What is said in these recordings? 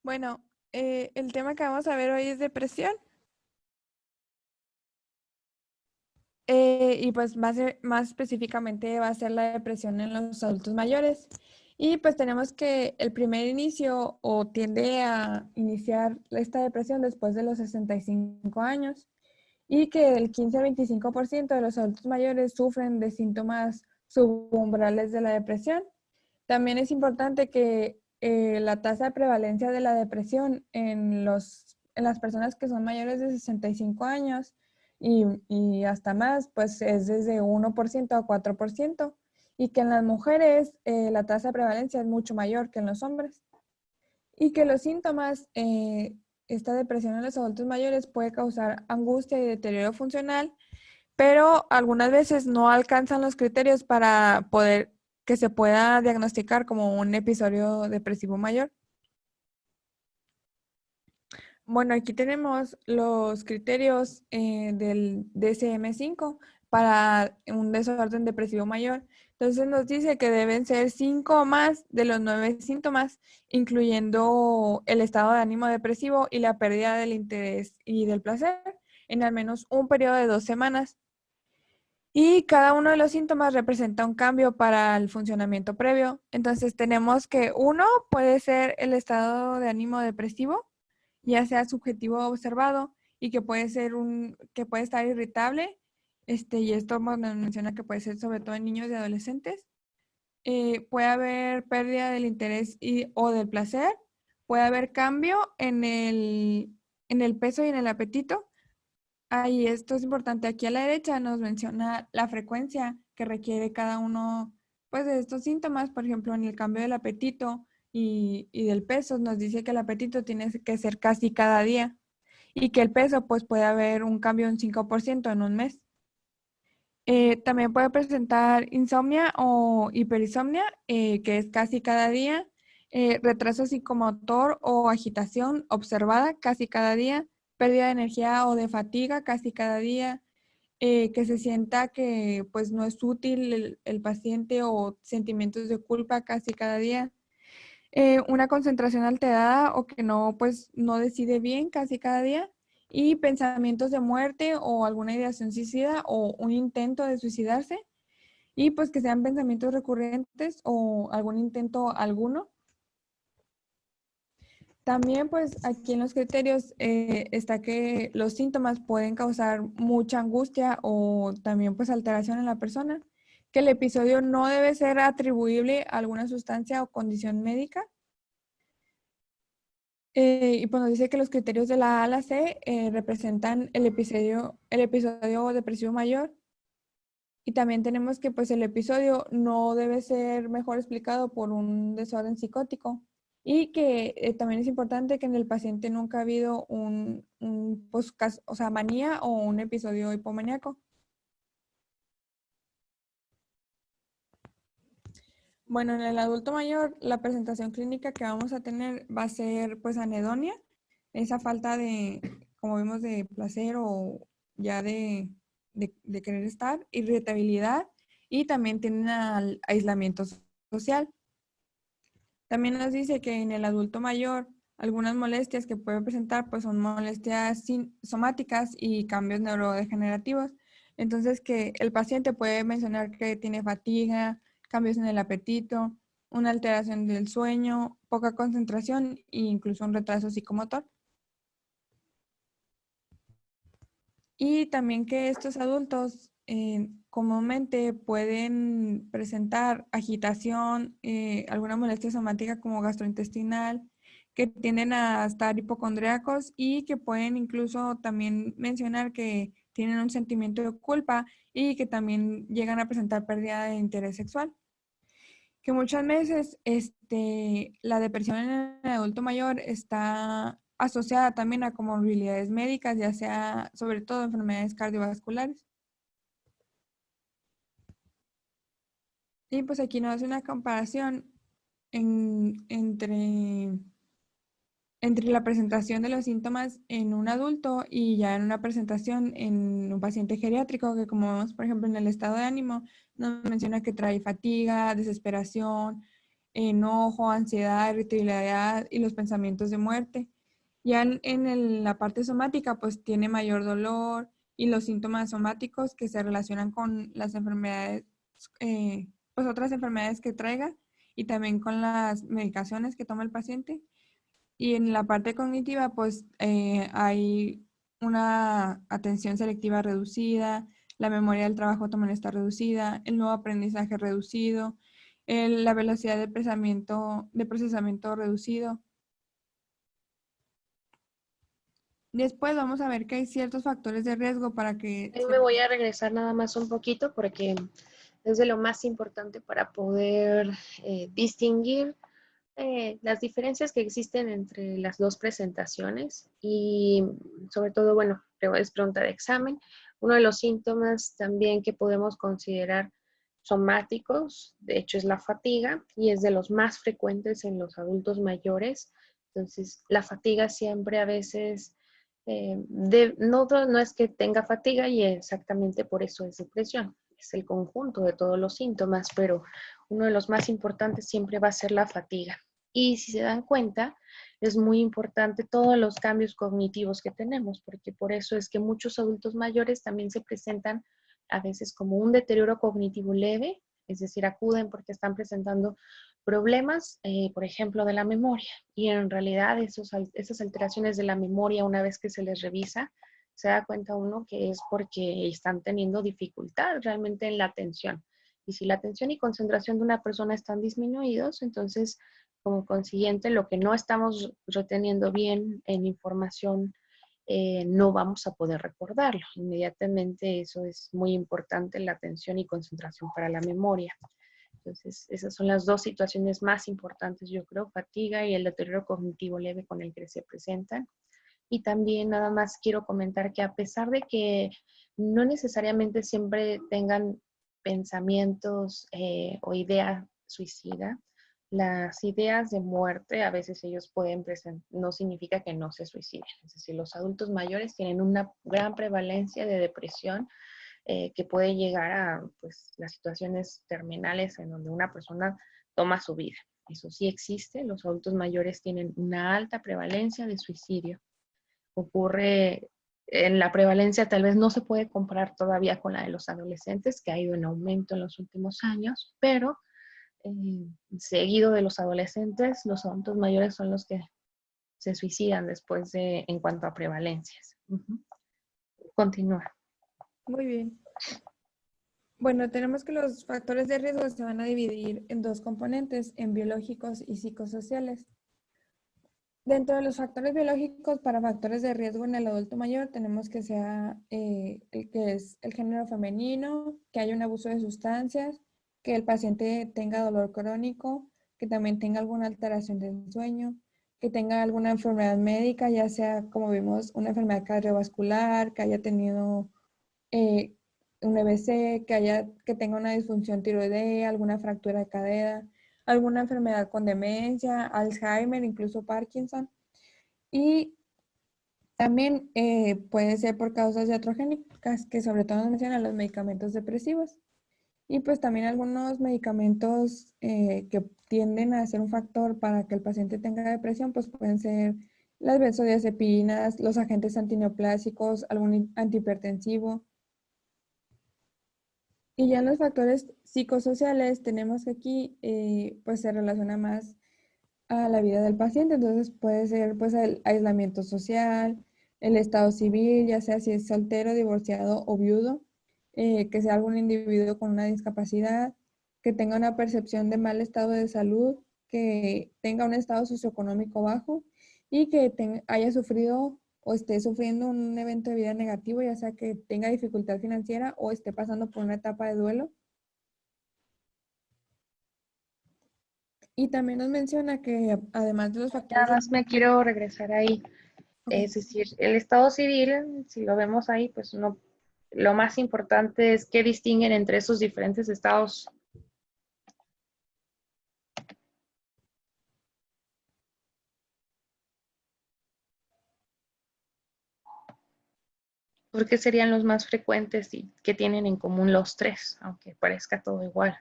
Bueno, el tema que vamos a ver hoy es depresión y pues más específicamente va a ser la depresión en los adultos mayores. Y pues tenemos que el primer inicio o tiende a iniciar esta depresión después de los 65 años y que el 15 a 25% de los adultos mayores sufren de síntomas subumbrales de la depresión. También es importante que la tasa de prevalencia de la depresión en las personas que son mayores de 65 años y hasta más, pues es desde 1% a 4%, y que en las mujeres la tasa de prevalencia es mucho mayor que en los hombres, y que los síntomas, esta depresión en los adultos mayores puede causar angustia y deterioro funcional, pero algunas veces no alcanzan los criterios para poder que se pueda diagnosticar como un episodio depresivo mayor. Bueno, aquí tenemos los criterios del DSM-5 para un desorden depresivo mayor. Entonces nos dice que deben ser 5 o más de los 9 síntomas, incluyendo el estado de ánimo depresivo y la pérdida del interés y del placer en al menos un periodo de 2 semanas. Y cada uno de los síntomas representa un cambio para el funcionamiento previo. Entonces tenemos que uno puede ser el estado de ánimo depresivo, ya sea subjetivo o observado, y que puede ser que puede estar irritable, y esto nos menciona que puede ser sobre todo en niños y adolescentes. Puede haber pérdida del interés o del placer, puede haber cambio en el peso y en el apetito. Y esto es importante. Aquí a la derecha nos menciona la frecuencia que requiere cada uno, pues, de estos síntomas. Por ejemplo, en el cambio del apetito y del peso, nos dice que el apetito tiene que ser casi cada día y que el peso, pues, puede haber un cambio de un 5% en un mes. También puede presentar insomnia o hiperinsomnia, que es casi cada día, retraso psicomotor o agitación observada casi cada día, pérdida de energía o de fatiga casi cada día, que se sienta que pues no es útil el paciente o sentimientos de culpa casi cada día, una concentración alterada o que no pues no decide bien casi cada día, y pensamientos de muerte o alguna ideación suicida o un intento de suicidarse, y pues que sean pensamientos recurrentes o algún intento alguno. También pues aquí en los criterios está que los síntomas pueden causar mucha angustia o también pues alteración en la persona, que el episodio no debe ser atribuible a alguna sustancia o condición médica. Y pues nos dice que los criterios de la A a la C representan el episodio depresivo mayor. Y también tenemos que pues el episodio no debe ser mejor explicado por un desorden psicótico, y que también es importante que en el paciente nunca ha habido pues, o sea, manía o un episodio hipomaníaco. Bueno, en el adulto mayor, la presentación clínica que vamos a tener va a ser pues anedonia, esa falta de, como vimos, de placer o ya de querer estar, irritabilidad, y también tienen aislamiento social. También nos dice que en el adulto mayor algunas molestias que puede presentar pues son molestias somáticas y cambios neurodegenerativos. Entonces que el paciente puede mencionar que tiene fatiga, cambios en el apetito, una alteración del sueño, poca concentración e incluso un retraso psicomotor. Y también que estos adultos comúnmente pueden presentar agitación, alguna molestia somática como gastrointestinal, que tienden a estar hipocondríacos y que pueden incluso también mencionar que tienen un sentimiento de culpa y que también llegan a presentar pérdida de interés sexual. Que muchas veces la depresión en el adulto mayor está asociada también a comorbilidades médicas, ya sea sobre todo enfermedades cardiovasculares. Y pues aquí nos hace una comparación entre la presentación de los síntomas en un adulto y ya en una presentación en un paciente geriátrico, que como vemos, por ejemplo, en el estado de ánimo, nos menciona que trae fatiga, desesperación, enojo, ansiedad, irritabilidad y los pensamientos de muerte. Ya la parte somática, pues tiene mayor dolor y los síntomas somáticos que se relacionan con las enfermedades, pues otras enfermedades que traiga y también con las medicaciones que toma el paciente. Y en la parte cognitiva, pues hay una atención selectiva reducida, la memoria del trabajo también está reducida, el nuevo aprendizaje reducido, la velocidad de procesamiento reducido. Después vamos a ver que hay ciertos factores de riesgo para que Ahí me voy a regresar nada más un poquito porque es de lo más importante para poder distinguir las diferencias que existen entre las dos presentaciones y sobre todo, bueno, es pregunta de examen. Uno de los síntomas también que podemos considerar somáticos, de hecho, es la fatiga y es de los más frecuentes en los adultos mayores. Entonces, la fatiga siempre a veces, no es que tenga fatiga y exactamente por eso es depresión. Es el conjunto de todos los síntomas, pero uno de los más importantes siempre va a ser la fatiga. Y si se dan cuenta, es muy importante todos los cambios cognitivos que tenemos, porque por eso es que muchos adultos mayores también se presentan a veces como un deterioro cognitivo leve, es decir, acuden porque están presentando problemas, por ejemplo, de la memoria. Y en realidad esas alteraciones de la memoria, una vez que se les revisa, se da cuenta uno que es porque están teniendo dificultad realmente en la atención. Y si la atención y concentración de una persona están disminuidos, entonces, como consiguiente, lo que no estamos reteniendo bien en información, no vamos a poder recordarlo. Inmediatamente eso es muy importante, la atención y concentración para la memoria. Entonces, esas son las dos situaciones más importantes, yo creo, fatiga y el deterioro cognitivo leve con el que se presentan. Y también nada más quiero comentar que a pesar de que no necesariamente siempre tengan pensamientos o idea suicida, las ideas de muerte a veces ellos pueden presentar, no significa que no se suiciden. Es decir, los adultos mayores tienen una gran prevalencia de depresión que puede llegar a pues, las situaciones terminales en donde una persona toma su vida. Eso sí existe, los adultos mayores tienen una alta prevalencia de suicidio. Ocurre en la prevalencia, tal vez no se puede comparar todavía con la de los adolescentes, que ha ido en aumento en los últimos años, pero seguido de los adolescentes, los adultos mayores son los que se suicidan después de, en cuanto a prevalencias. Continúa. Muy bien. Bueno, tenemos que los factores de riesgo se van a dividir en dos componentes, en biológicos y psicosociales. Dentro de los factores biológicos, para factores de riesgo en el adulto mayor, tenemos que sea el que es el género femenino, que haya un abuso de sustancias, que el paciente tenga dolor crónico, que también tenga alguna alteración del sueño, que tenga alguna enfermedad médica, ya sea, como vimos, una enfermedad cardiovascular, que haya tenido eh, un EBC, que tenga una disfunción tiroidea, alguna fractura de cadera, alguna enfermedad con demencia, Alzheimer, incluso Parkinson. Y también puede ser por causas iatrogénicas, que sobre todo nos mencionan los medicamentos depresivos. Y pues también algunos medicamentos que tienden a ser un factor para que el paciente tenga depresión, pues pueden ser las benzodiazepinas, los agentes antineoplásicos, algún antihipertensivo. Y ya en los factores psicosociales tenemos que aquí pues se relaciona más a la vida del paciente, entonces puede ser pues el aislamiento social, el estado civil, ya sea si es soltero, divorciado o viudo, que sea algún individuo con una discapacidad, que tenga una percepción de mal estado de salud, que tenga un estado socioeconómico bajo y que haya sufrido o esté sufriendo un evento de vida negativo, ya sea que tenga dificultad financiera o esté pasando por una etapa de duelo. Y también nos menciona que además de los factores Nada de... más me quiero regresar ahí. Ok. Es decir, el estado civil, si lo vemos ahí, pues no, lo más importante es que distinguen entre esos diferentes estados. Porque serían los más frecuentes y que tienen en común los tres, aunque parezca todo igual,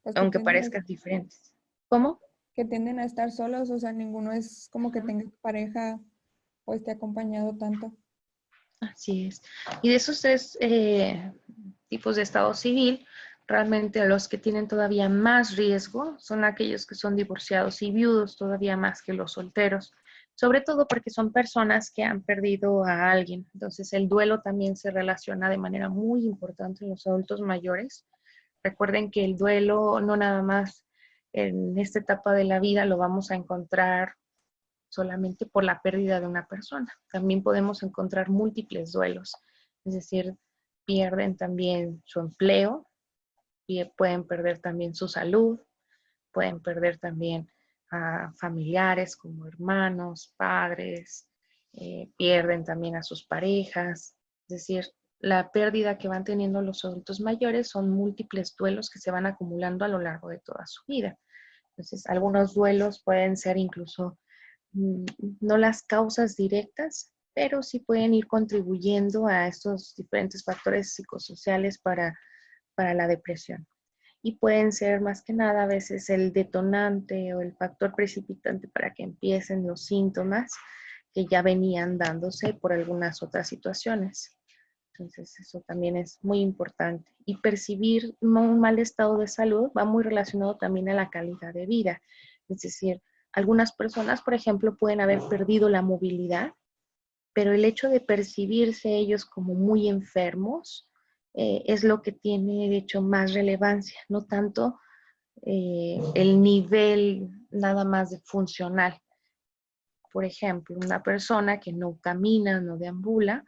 Pues que aunque tengan parezcan diferentes. ¿Cómo? Que tienden a estar solos, o sea, ninguno es como que tenga pareja o esté acompañado tanto. Así es. Y de esos tres tipos de estado civil, realmente los que tienen todavía más riesgo son aquellos que son divorciados y viudos, todavía más que los solteros, sobre todo porque son personas que han perdido a alguien. Entonces el duelo también se relaciona de manera muy importante en los adultos mayores. Recuerden que el duelo no nada más en esta etapa de la vida lo vamos a encontrar solamente por la pérdida de una persona. También podemos encontrar múltiples duelos, es decir, pierden también su empleo, pueden perder también su salud, pueden perder también a familiares como hermanos, padres, pierden también a sus parejas, es decir, la pérdida que van teniendo los adultos mayores son múltiples duelos que se van acumulando a lo largo de toda su vida. Entonces, algunos duelos pueden ser incluso no las causas directas, pero sí pueden ir contribuyendo a estos diferentes factores psicosociales para la depresión. Y pueden ser más que nada a veces el detonante o el factor precipitante para que empiecen los síntomas que ya venían dándose por algunas otras situaciones. Entonces, eso también es muy importante. Y percibir un mal estado de salud va muy relacionado también a la calidad de vida. Es decir, algunas personas, por ejemplo, pueden haber perdido la movilidad, pero el hecho de percibirse ellos como muy enfermos es lo que tiene, de hecho, más relevancia, no tanto el nivel nada más de funcional. Por ejemplo, una persona que no camina, no deambula,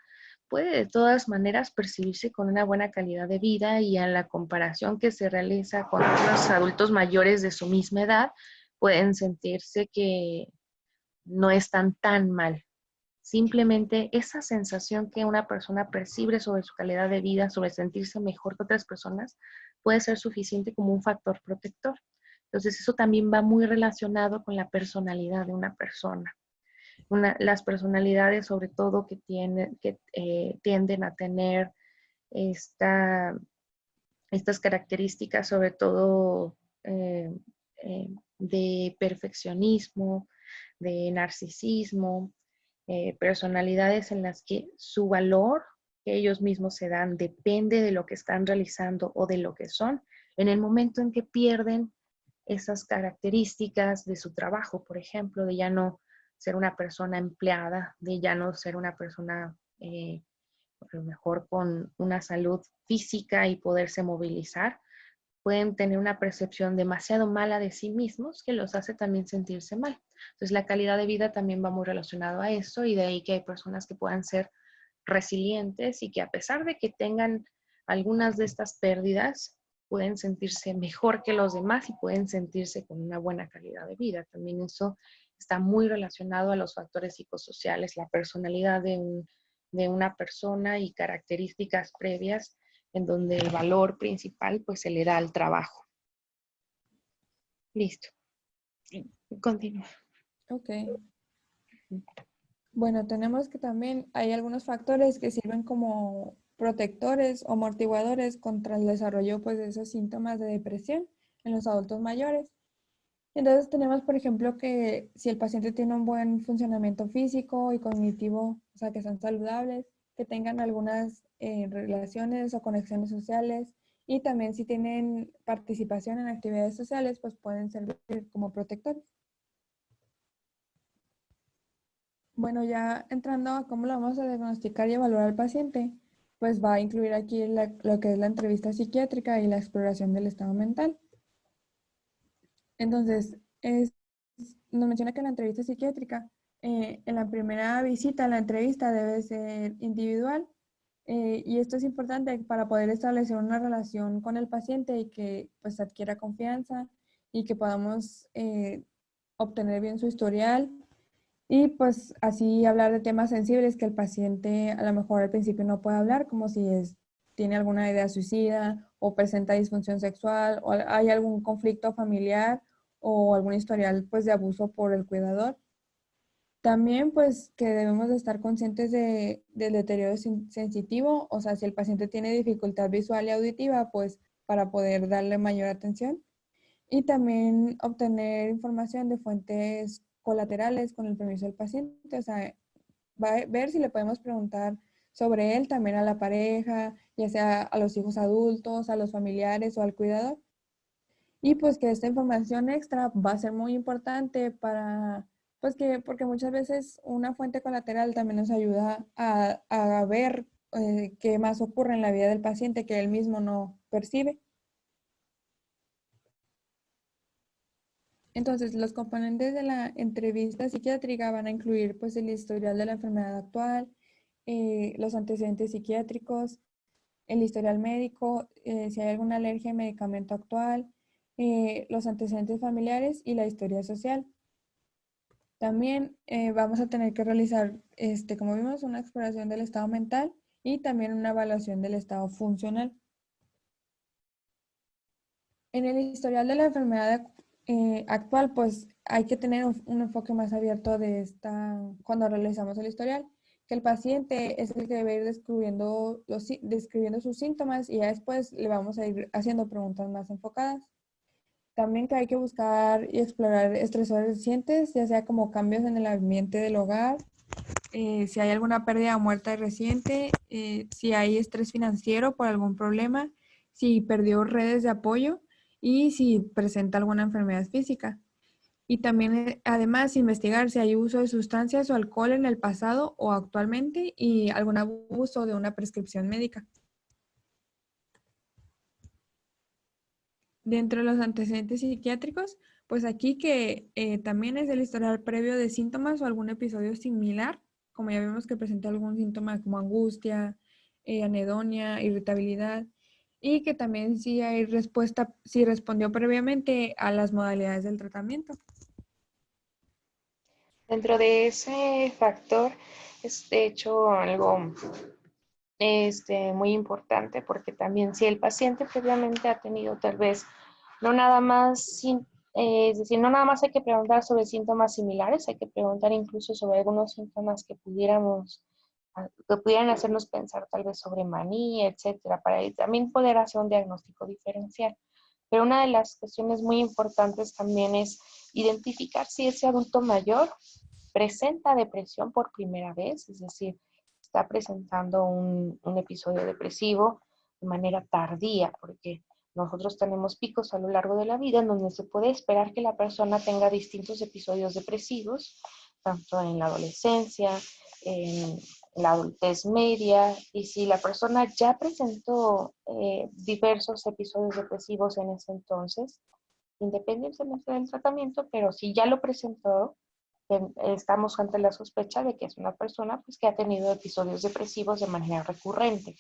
puede de todas maneras percibirse con una buena calidad de vida y a la comparación que se realiza con otros adultos mayores de su misma edad, pueden sentirse que no están tan mal. Simplemente esa sensación que una persona percibe sobre su calidad de vida, sobre sentirse mejor que otras personas, puede ser suficiente como un factor protector. Entonces, eso también va muy relacionado con la personalidad de una persona. Las personalidades, sobre todo, que tienden a tener esta, estas características, sobre todo eh, de perfeccionismo, de narcisismo, personalidades en las que su valor que ellos mismos se dan depende de lo que están realizando o de lo que son. En el momento en que pierden esas características de su trabajo, por ejemplo, de ya no ser una persona empleada, de ya no ser una persona a lo mejor con una salud física y poderse movilizar, pueden tener una percepción demasiado mala de sí mismos que los hace también sentirse mal. Entonces la calidad de vida también va muy relacionado a eso y de ahí que hay personas que puedan ser resilientes y que a pesar de que tengan algunas de estas pérdidas, pueden sentirse mejor que los demás y pueden sentirse con una buena calidad de vida. También eso está muy relacionado a los factores psicosociales, la personalidad de una persona y características previas en donde el valor principal pues se le da al trabajo. Listo. Continúa. Ok. Bueno, tenemos que también hay algunos factores que sirven como protectores o amortiguadores contra el desarrollo pues, de esos síntomas de depresión en los adultos mayores. Entonces tenemos, por ejemplo, que si el paciente tiene un buen funcionamiento físico y cognitivo, o sea, que están saludables, que tengan algunas relaciones o conexiones sociales y también si tienen participación en actividades sociales, pues pueden servir como protectores. Bueno, ya entrando a cómo lo vamos a diagnosticar y evaluar al paciente, pues va a incluir aquí lo que es la entrevista psiquiátrica y la exploración del estado mental. Entonces, nos menciona que la entrevista psiquiátrica, en la primera visita, la entrevista debe ser individual, y esto es importante para poder establecer una relación con el paciente y que pues adquiera confianza y que podamos obtener bien su historial y pues así hablar de temas sensibles que el paciente a lo mejor al principio no puede hablar, como si tiene alguna idea suicida o presenta disfunción sexual o hay algún conflicto familiar o algún historial pues de abuso por el cuidador. También pues que debemos de estar conscientes del deterioro sensitivo, o sea, si el paciente tiene dificultad visual y auditiva, pues para poder darle mayor atención. y también obtener información de fuentes colaterales con el permiso del paciente. O sea, ver si le podemos preguntar sobre él también a la pareja, ya sea a los hijos adultos, a los familiares o al cuidador. Y pues que esta información extra va a ser muy importante para, pues que, porque muchas veces una fuente colateral también nos ayuda a ver qué más ocurre en la vida del paciente que él mismo no percibe. Entonces, los componentes de la entrevista psiquiátrica van a incluir pues el historial de la enfermedad actual, los antecedentes psiquiátricos, el historial médico, si hay alguna alergia al medicamento actual, los antecedentes familiares y la historia social. También vamos a tener que realizar, como vimos, una exploración del estado mental y también una evaluación del estado funcional. En el historial de la enfermedad actual, pues hay que tener un enfoque más abierto de cuando realizamos el historial, que el paciente es el que debe ir describiendo sus síntomas y ya después le vamos a ir haciendo preguntas más enfocadas. También que hay que buscar y explorar estresores recientes, ya sea como cambios en el ambiente del hogar, si hay alguna pérdida o muerte reciente, si hay estrés financiero por algún problema, si perdió redes de apoyo y si presenta alguna enfermedad física. Y también, además, investigar si hay uso de sustancias o alcohol en el pasado o actualmente y algún abuso de una prescripción médica. Dentro de los antecedentes psiquiátricos, pues aquí que también es el historial previo de síntomas o algún episodio similar, como ya vimos que presenta algún síntoma como angustia, anedonia, irritabilidad, y que también si hay respuesta, si respondió previamente a las modalidades del tratamiento. Dentro de ese factor es de hecho algo muy importante porque también si el paciente previamente ha tenido tal vez no nada más, es decir, no nada más hay que preguntar sobre síntomas similares, hay que preguntar incluso sobre algunos síntomas que pudieran hacernos pensar tal vez sobre manía, etcétera, para también poder hacer un diagnóstico diferencial. Pero una de las cuestiones muy importantes también es identificar si ese adulto mayor presenta depresión por primera vez, es decir, está presentando un episodio depresivo de manera tardía, porque nosotros tenemos picos a lo largo de la vida en donde se puede esperar que la persona tenga distintos episodios depresivos, tanto en la adolescencia, en la adultez media, y si la persona ya presentó diversos episodios depresivos en ese entonces, independientemente del tratamiento, pero si ya lo presentó, estamos ante la sospecha de que es una persona pues, que ha tenido episodios depresivos de manera recurrente.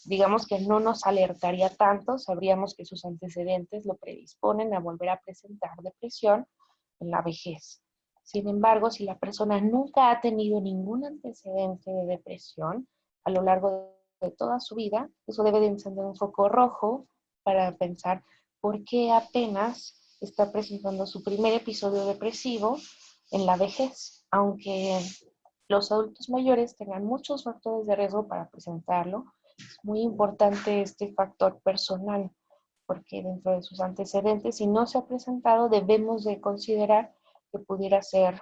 Digamos que no nos alertaría tanto, sabríamos que sus antecedentes lo predisponen a volver a presentar depresión en la vejez. Sin embargo, si la persona nunca ha tenido ningún antecedente de depresión a lo largo de toda su vida, eso debe de encender un foco rojo para pensar por qué apenas está presentando su primer episodio depresivo en la vejez, aunque los adultos mayores tengan muchos factores de riesgo para presentarlo. Es muy importante este factor personal, porque dentro de sus antecedentes, si no se ha presentado, debemos de considerar que pudiera ser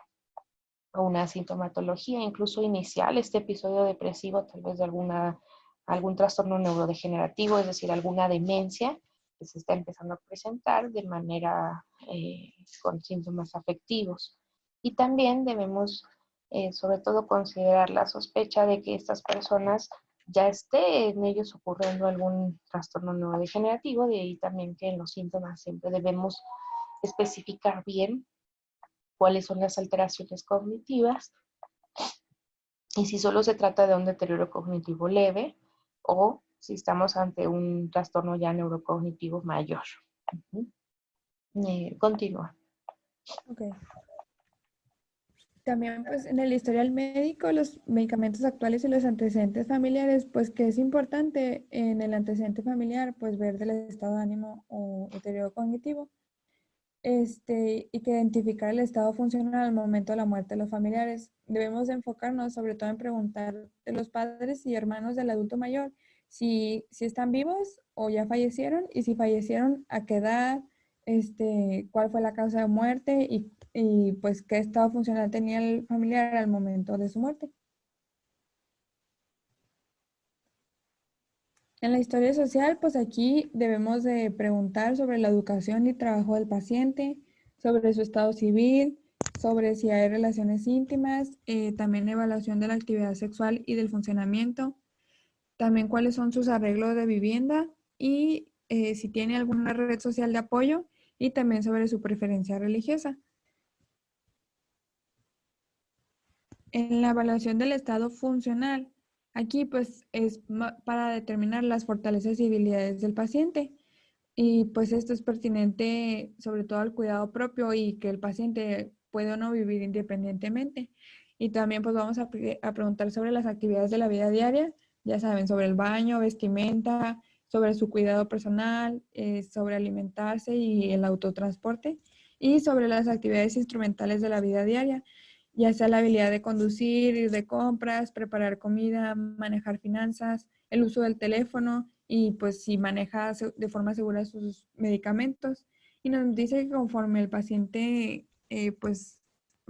una sintomatología incluso inicial, este episodio depresivo, tal vez de algún trastorno neurodegenerativo, es decir, alguna demencia que se está empezando a presentar de manera con síntomas afectivos. Y también debemos, sobre todo, considerar la sospecha de que estas personas ya esté en ellos ocurriendo algún trastorno neurodegenerativo, de ahí también que en los síntomas siempre debemos especificar bien cuáles son las alteraciones cognitivas y si solo se trata de un deterioro cognitivo leve o si estamos ante un trastorno ya neurocognitivo mayor. Continúa. Okay. También pues en el historial médico, los medicamentos actuales y los antecedentes familiares, pues que es importante en el antecedente familiar, pues ver del estado de ánimo o deterioro cognitivo, y que identificar el estado funcional al momento de la muerte de los familiares. Debemos enfocarnos sobre todo en preguntar de los padres y hermanos del adulto mayor si están vivos o ya fallecieron y si fallecieron, a qué edad, cuál fue la causa de muerte y pues qué estado funcional tenía el familiar al momento de su muerte. En la historia social, pues aquí debemos de preguntar sobre la educación y trabajo del paciente, sobre su estado civil, sobre si hay relaciones íntimas, también evaluación de la actividad sexual y del funcionamiento, también cuáles son sus arreglos de vivienda y si tiene alguna red social de apoyo y también sobre su preferencia religiosa. En la evaluación del estado funcional, aquí pues es para determinar las fortalezas y habilidades del paciente. Y pues esto es pertinente sobre todo al cuidado propio y que el paciente puede o no vivir independientemente. Y también pues vamos a preguntar sobre las actividades de la vida diaria, ya saben, sobre el baño, vestimenta, sobre su cuidado personal, sobre alimentarse y el autotransporte, y sobre las actividades instrumentales de la vida diaria, ya sea la habilidad de conducir, ir de compras, preparar comida, manejar finanzas, el uso del teléfono y pues si maneja de forma segura sus medicamentos. Y nos dice que conforme el paciente pues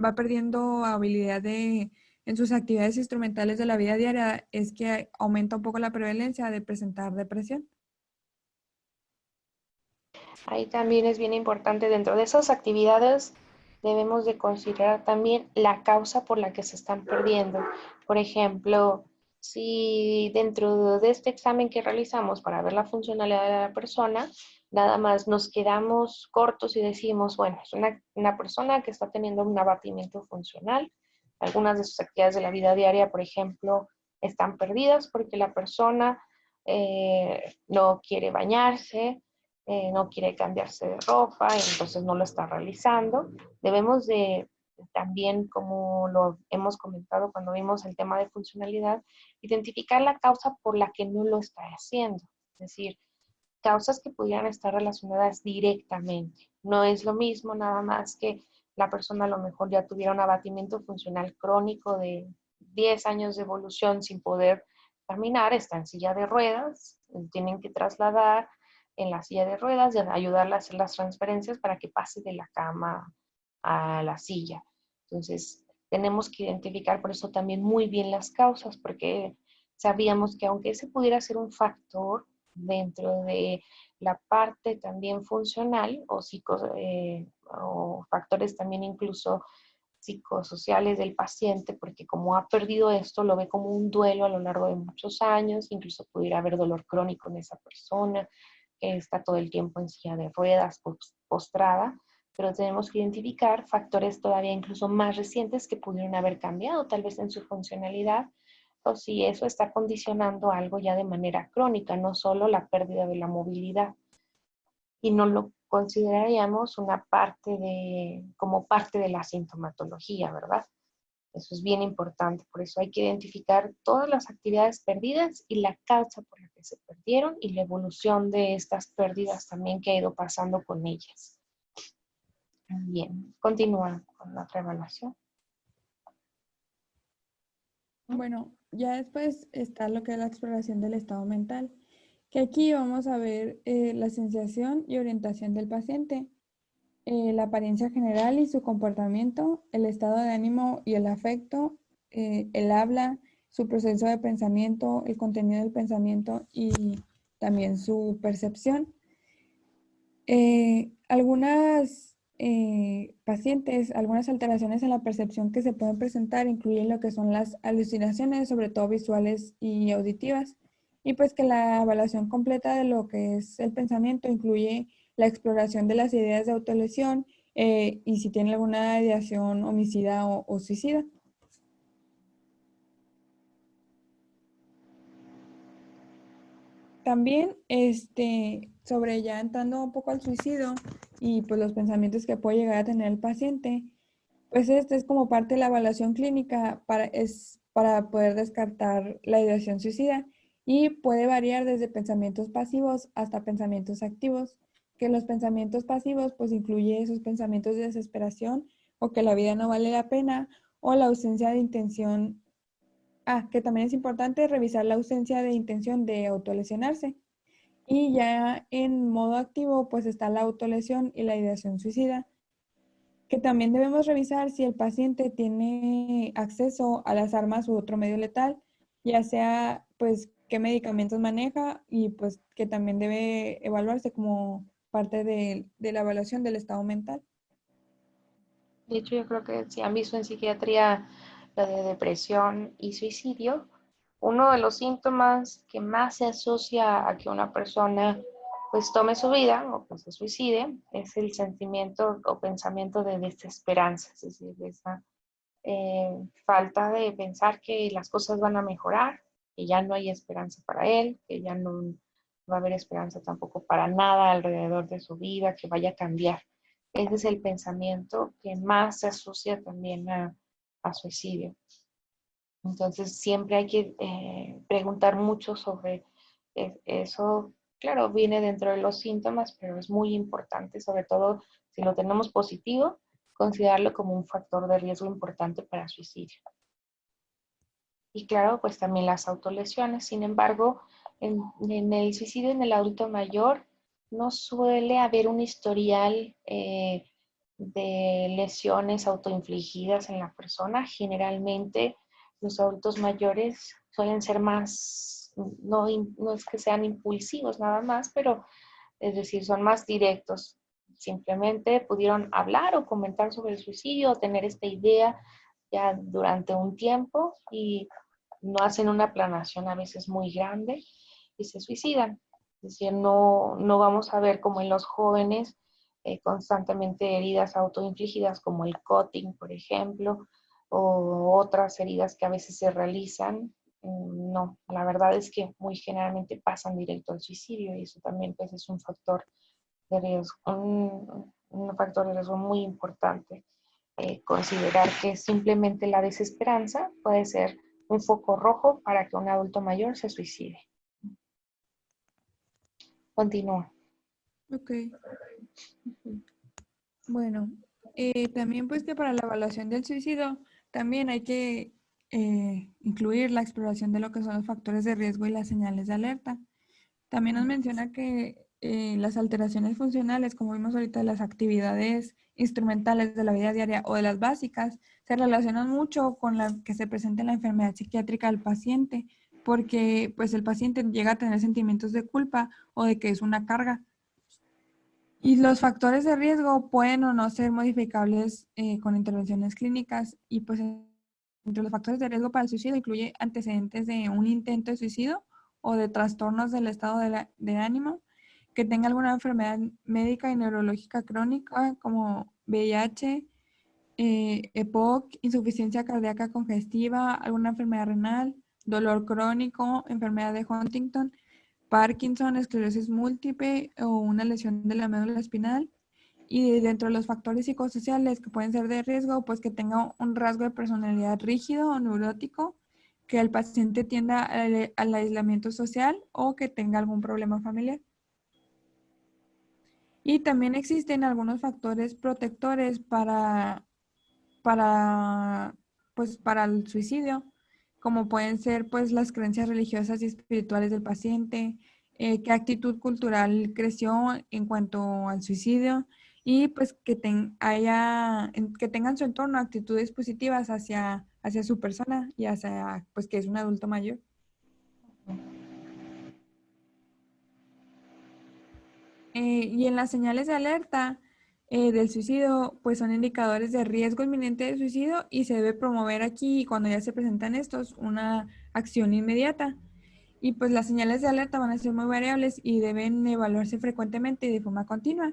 va perdiendo habilidad en sus actividades instrumentales de la vida diaria, es que aumenta un poco la prevalencia de presentar depresión. Ahí también es bien importante, dentro de esas actividades debemos de considerar también la causa por la que se están perdiendo. Por ejemplo, si dentro de este examen que realizamos para ver la funcionalidad de la persona, nada más nos quedamos cortos y decimos, bueno, es una persona que está teniendo un abatimiento funcional. Algunas de sus actividades de la vida diaria, por ejemplo, están perdidas porque la persona no quiere bañarse, no quiere cambiarse de ropa, entonces no lo está realizando. Debemos de también, como lo hemos comentado cuando vimos el tema de funcionalidad, identificar la causa por la que no lo está haciendo. Es decir, causas que pudieran estar relacionadas directamente. No es lo mismo nada más que la persona a lo mejor ya tuviera un abatimiento funcional crónico de 10 años de evolución sin poder caminar, está en silla de ruedas, tienen que trasladar en la silla de ruedas y ayudarle a hacer las transferencias para que pase de la cama a la silla. Entonces, tenemos que identificar por eso también muy bien las causas, porque sabíamos que aunque ese pudiera ser un factor dentro de la parte también funcional o factores también incluso psicosociales del paciente, porque como ha perdido esto, lo ve como un duelo a lo largo de muchos años, incluso pudiera haber dolor crónico en esa persona, que está todo el tiempo en silla de ruedas, postrada, pero tenemos que identificar factores todavía incluso más recientes que pudieron haber cambiado tal vez en su funcionalidad, o si eso está condicionando algo ya de manera crónica, no solo la pérdida de la movilidad. Y no lo consideraríamos como parte de la sintomatología, ¿verdad? Eso es bien importante, por eso hay que identificar todas las actividades perdidas y la causa por la que se perdieron y la evolución de estas pérdidas también que ha ido pasando con ellas. Bien, continúa con la otra evaluación. Bueno, ya después está lo que es la exploración del estado mental, que aquí vamos a ver la sensación y orientación del paciente, la apariencia general y su comportamiento, el estado de ánimo y el afecto, el habla, su proceso de pensamiento, el contenido del pensamiento y también su percepción. Algunas pacientes, algunas alteraciones en la percepción que se pueden presentar incluyen lo que son las alucinaciones, sobre todo visuales y auditivas, y pues que la evaluación completa de lo que es el pensamiento incluye la exploración de las ideas de autolesión y si tiene alguna ideación homicida o suicida. También, sobre ya entrando un poco al suicidio y pues los pensamientos que puede llegar a tener el paciente, pues este es como parte de la evaluación clínica para poder descartar la ideación suicida y puede variar desde pensamientos pasivos hasta pensamientos activos, que los pensamientos pasivos pues incluye esos pensamientos de desesperación o que la vida no vale la pena o la ausencia de intención. Que también es importante revisar la ausencia de intención de autolesionarse. Y ya en modo activo, pues está la autolesión y la ideación suicida, que también debemos revisar si el paciente tiene acceso a las armas u otro medio letal, ya sea pues qué medicamentos maneja y pues que también debe evaluarse como parte de la evaluación del estado mental. De hecho, yo creo que si han visto en psiquiatría lo de depresión y suicidio, uno de los síntomas que más se asocia a que una persona pues tome su vida o pues se suicide es el sentimiento o pensamiento de desesperanza, es decir, de esa falta de pensar que las cosas van a mejorar, que ya no hay esperanza para él, que ya no va a haber esperanza tampoco para nada alrededor de su vida, que vaya a cambiar. Ese es el pensamiento que más se asocia también a suicidio. Entonces siempre hay que preguntar mucho sobre eso. Claro, viene dentro de los síntomas, pero es muy importante, sobre todo si lo tenemos positivo, considerarlo como un factor de riesgo importante para suicidio. Y claro, pues también las autolesiones. Sin embargo, en el suicidio en el adulto mayor no suele haber un historial de lesiones autoinfligidas en la persona. Generalmente los adultos mayores suelen ser más, no es que sean impulsivos nada más, pero es decir, son más directos. Simplemente pudieron hablar o comentar sobre el suicidio o tener esta idea ya durante un tiempo y no hacen una planeación a veces muy grande y se suicidan. Es decir, no vamos a ver como en los jóvenes constantemente heridas autoinfligidas como el cutting, por ejemplo, o otras heridas que a veces se realizan. No, la verdad es que muy generalmente pasan directo al suicidio y eso también pues, es un factor de riesgo, un factor de riesgo muy importante. Considerar que simplemente la desesperanza puede ser un foco rojo para que un adulto mayor se suicide. Continúa. Ok, bueno, también pues que para la evaluación del suicidio también hay que incluir la exploración de lo que son los factores de riesgo y las señales de alerta. También nos menciona que las alteraciones funcionales, como vimos ahorita, de las actividades instrumentales de la vida diaria o de las básicas, se relacionan mucho con la que se presenta en la enfermedad psiquiátrica del paciente, porque pues el paciente llega a tener sentimientos de culpa o de que es una carga. Y los factores de riesgo pueden o no ser modificables con intervenciones clínicas y pues entre los factores de riesgo para el suicidio incluye antecedentes de un intento de suicidio o de trastornos del estado de ánimo, que tenga alguna enfermedad médica y neurológica crónica como VIH, EPOC, insuficiencia cardíaca congestiva, alguna enfermedad renal, dolor crónico, enfermedad de Huntington, Parkinson, esclerosis múltiple o una lesión de la médula espinal. Y dentro de los factores psicosociales que pueden ser de riesgo, pues que tenga un rasgo de personalidad rígido o neurótico, que el paciente tienda al aislamiento social o que tenga algún problema familiar. Y también existen algunos factores protectores para, pues, para el suicidio, como pueden ser pues las creencias religiosas y espirituales del paciente, qué actitud cultural creció en cuanto al suicidio y pues que, que tengan su entorno actitudes positivas hacia su persona y hacia pues que es un adulto mayor. Y en las señales de alerta del suicidio, pues son indicadores de riesgo inminente de suicidio y se debe promover aquí, cuando ya se presentan estos, una acción inmediata. Y pues las señales de alerta van a ser muy variables y deben evaluarse frecuentemente y de forma continua.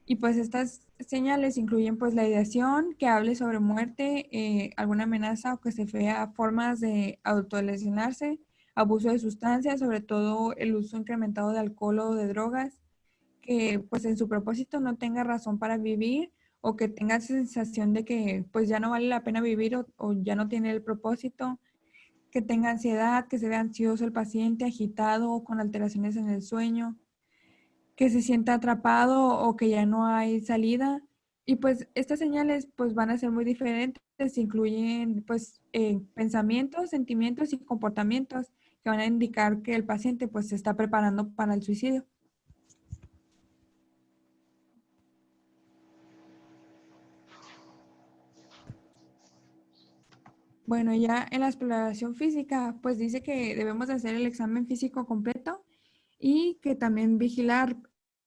Y pues estas señales incluyen pues la ideación, que hable sobre muerte, alguna amenaza o que se vea formas de autolesionarse, abuso de sustancias, sobre todo el uso incrementado de alcohol o de drogas, que pues en su propósito no tenga razón para vivir o que tenga sensación de que pues ya no vale la pena vivir o ya no tiene el propósito, que tenga ansiedad, que se vea ansioso el paciente, agitado o con alteraciones en el sueño, que se sienta atrapado o que ya no hay salida. Y pues estas señales pues van a ser muy diferentes, incluyen pues pensamientos, sentimientos y comportamientos que van a indicar que el paciente pues se está preparando para el suicidio. Bueno, ya en la exploración física, pues dice que debemos de hacer el examen físico completo y que también vigilar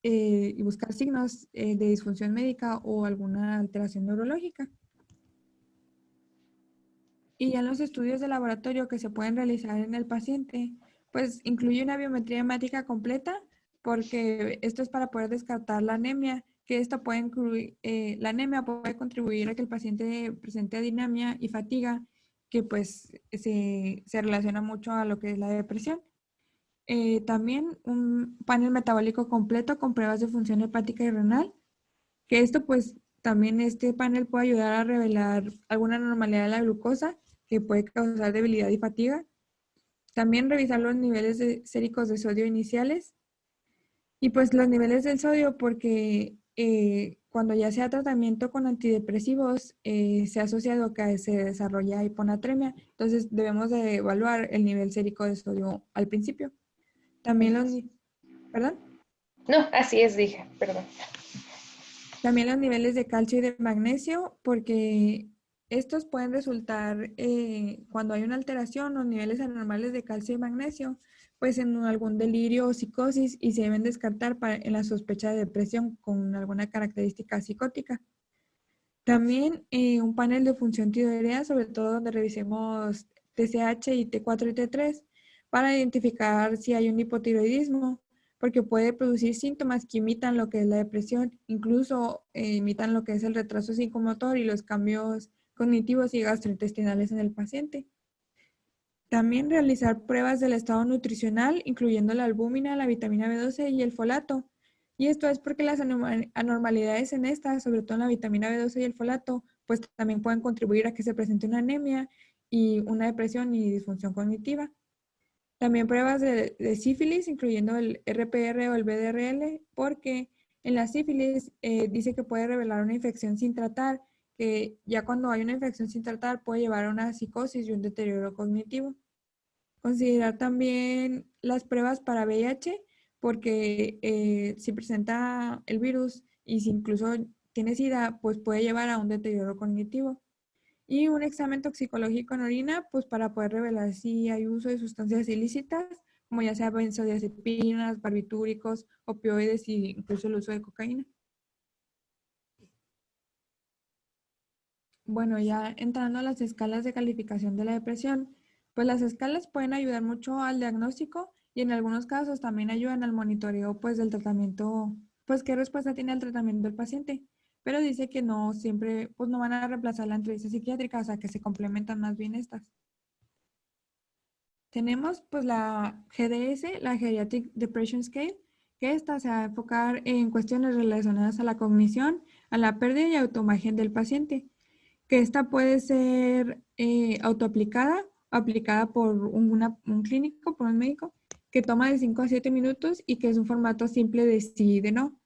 y buscar signos de disfunción médica o alguna alteración neurológica. Y ya en los estudios de laboratorio que se pueden realizar en el paciente, pues incluye una biometría hemática completa, porque esto es para poder descartar la anemia, que esta puede incluir, la anemia puede contribuir a que el paciente presente adinemia y fatiga, que pues se relaciona mucho a lo que es la depresión. También un panel metabólico completo con pruebas de función hepática y renal, que esto pues también este panel puede ayudar a revelar alguna anormalidad de la glucosa que puede causar debilidad y fatiga. También revisar los niveles séricos de sodio iniciales y pues los niveles del sodio porque cuando ya sea tratamiento con antidepresivos se ha asociado que se desarrolla hiponatremia, entonces debemos de evaluar el nivel sérico de sodio al principio. También ¿perdón? No, así es, dije, perdón. También los niveles de calcio y de magnesio, porque estos pueden resultar cuando hay una alteración o niveles anormales de calcio y magnesio, pues en algún delirio o psicosis y se deben descartar en la sospecha de depresión con alguna característica psicótica. También un panel de función tiroidea, sobre todo donde revisemos TSH y T4 y T3 para identificar si hay un hipotiroidismo, porque puede producir síntomas que imitan lo que es la depresión, incluso imitan lo que es el retraso psicomotor y los cambios cognitivos y gastrointestinales en el paciente. También realizar pruebas del estado nutricional, incluyendo la albúmina, la vitamina B12 y el folato. Y esto es porque las anormalidades en estas, sobre todo en la vitamina B12 y el folato, pues también pueden contribuir a que se presente una anemia y una depresión y disfunción cognitiva. También pruebas de sífilis, incluyendo el RPR o el BDRL, porque en la sífilis dice que puede revelar una infección sin tratar, que ya cuando hay una infección sin tratar puede llevar a una psicosis y un deterioro cognitivo. Considerar también las pruebas para VIH, porque si presenta el virus y si incluso tiene SIDA, pues puede llevar a un deterioro cognitivo. Y un examen toxicológico en orina, pues para poder revelar si hay uso de sustancias ilícitas, como ya sea benzodiazepinas, barbitúricos, opioides e incluso el uso de cocaína. Bueno, ya entrando a las escalas de calificación de la depresión, pues las escalas pueden ayudar mucho al diagnóstico y en algunos casos también ayudan al monitoreo pues del tratamiento, pues qué respuesta tiene el tratamiento del paciente. Pero dice que no siempre, pues no van a reemplazar la entrevista psiquiátrica, o sea que se complementan más bien estas. Tenemos pues la GDS, la Geriatric Depression Scale, que esta se va a enfocar en cuestiones relacionadas a la cognición, a la pérdida y autoimagen del paciente, que esta puede ser autoaplicada, aplicada por un clínico, por un médico, que toma de 5 a 7 minutos y que es un formato simple de sí y de no,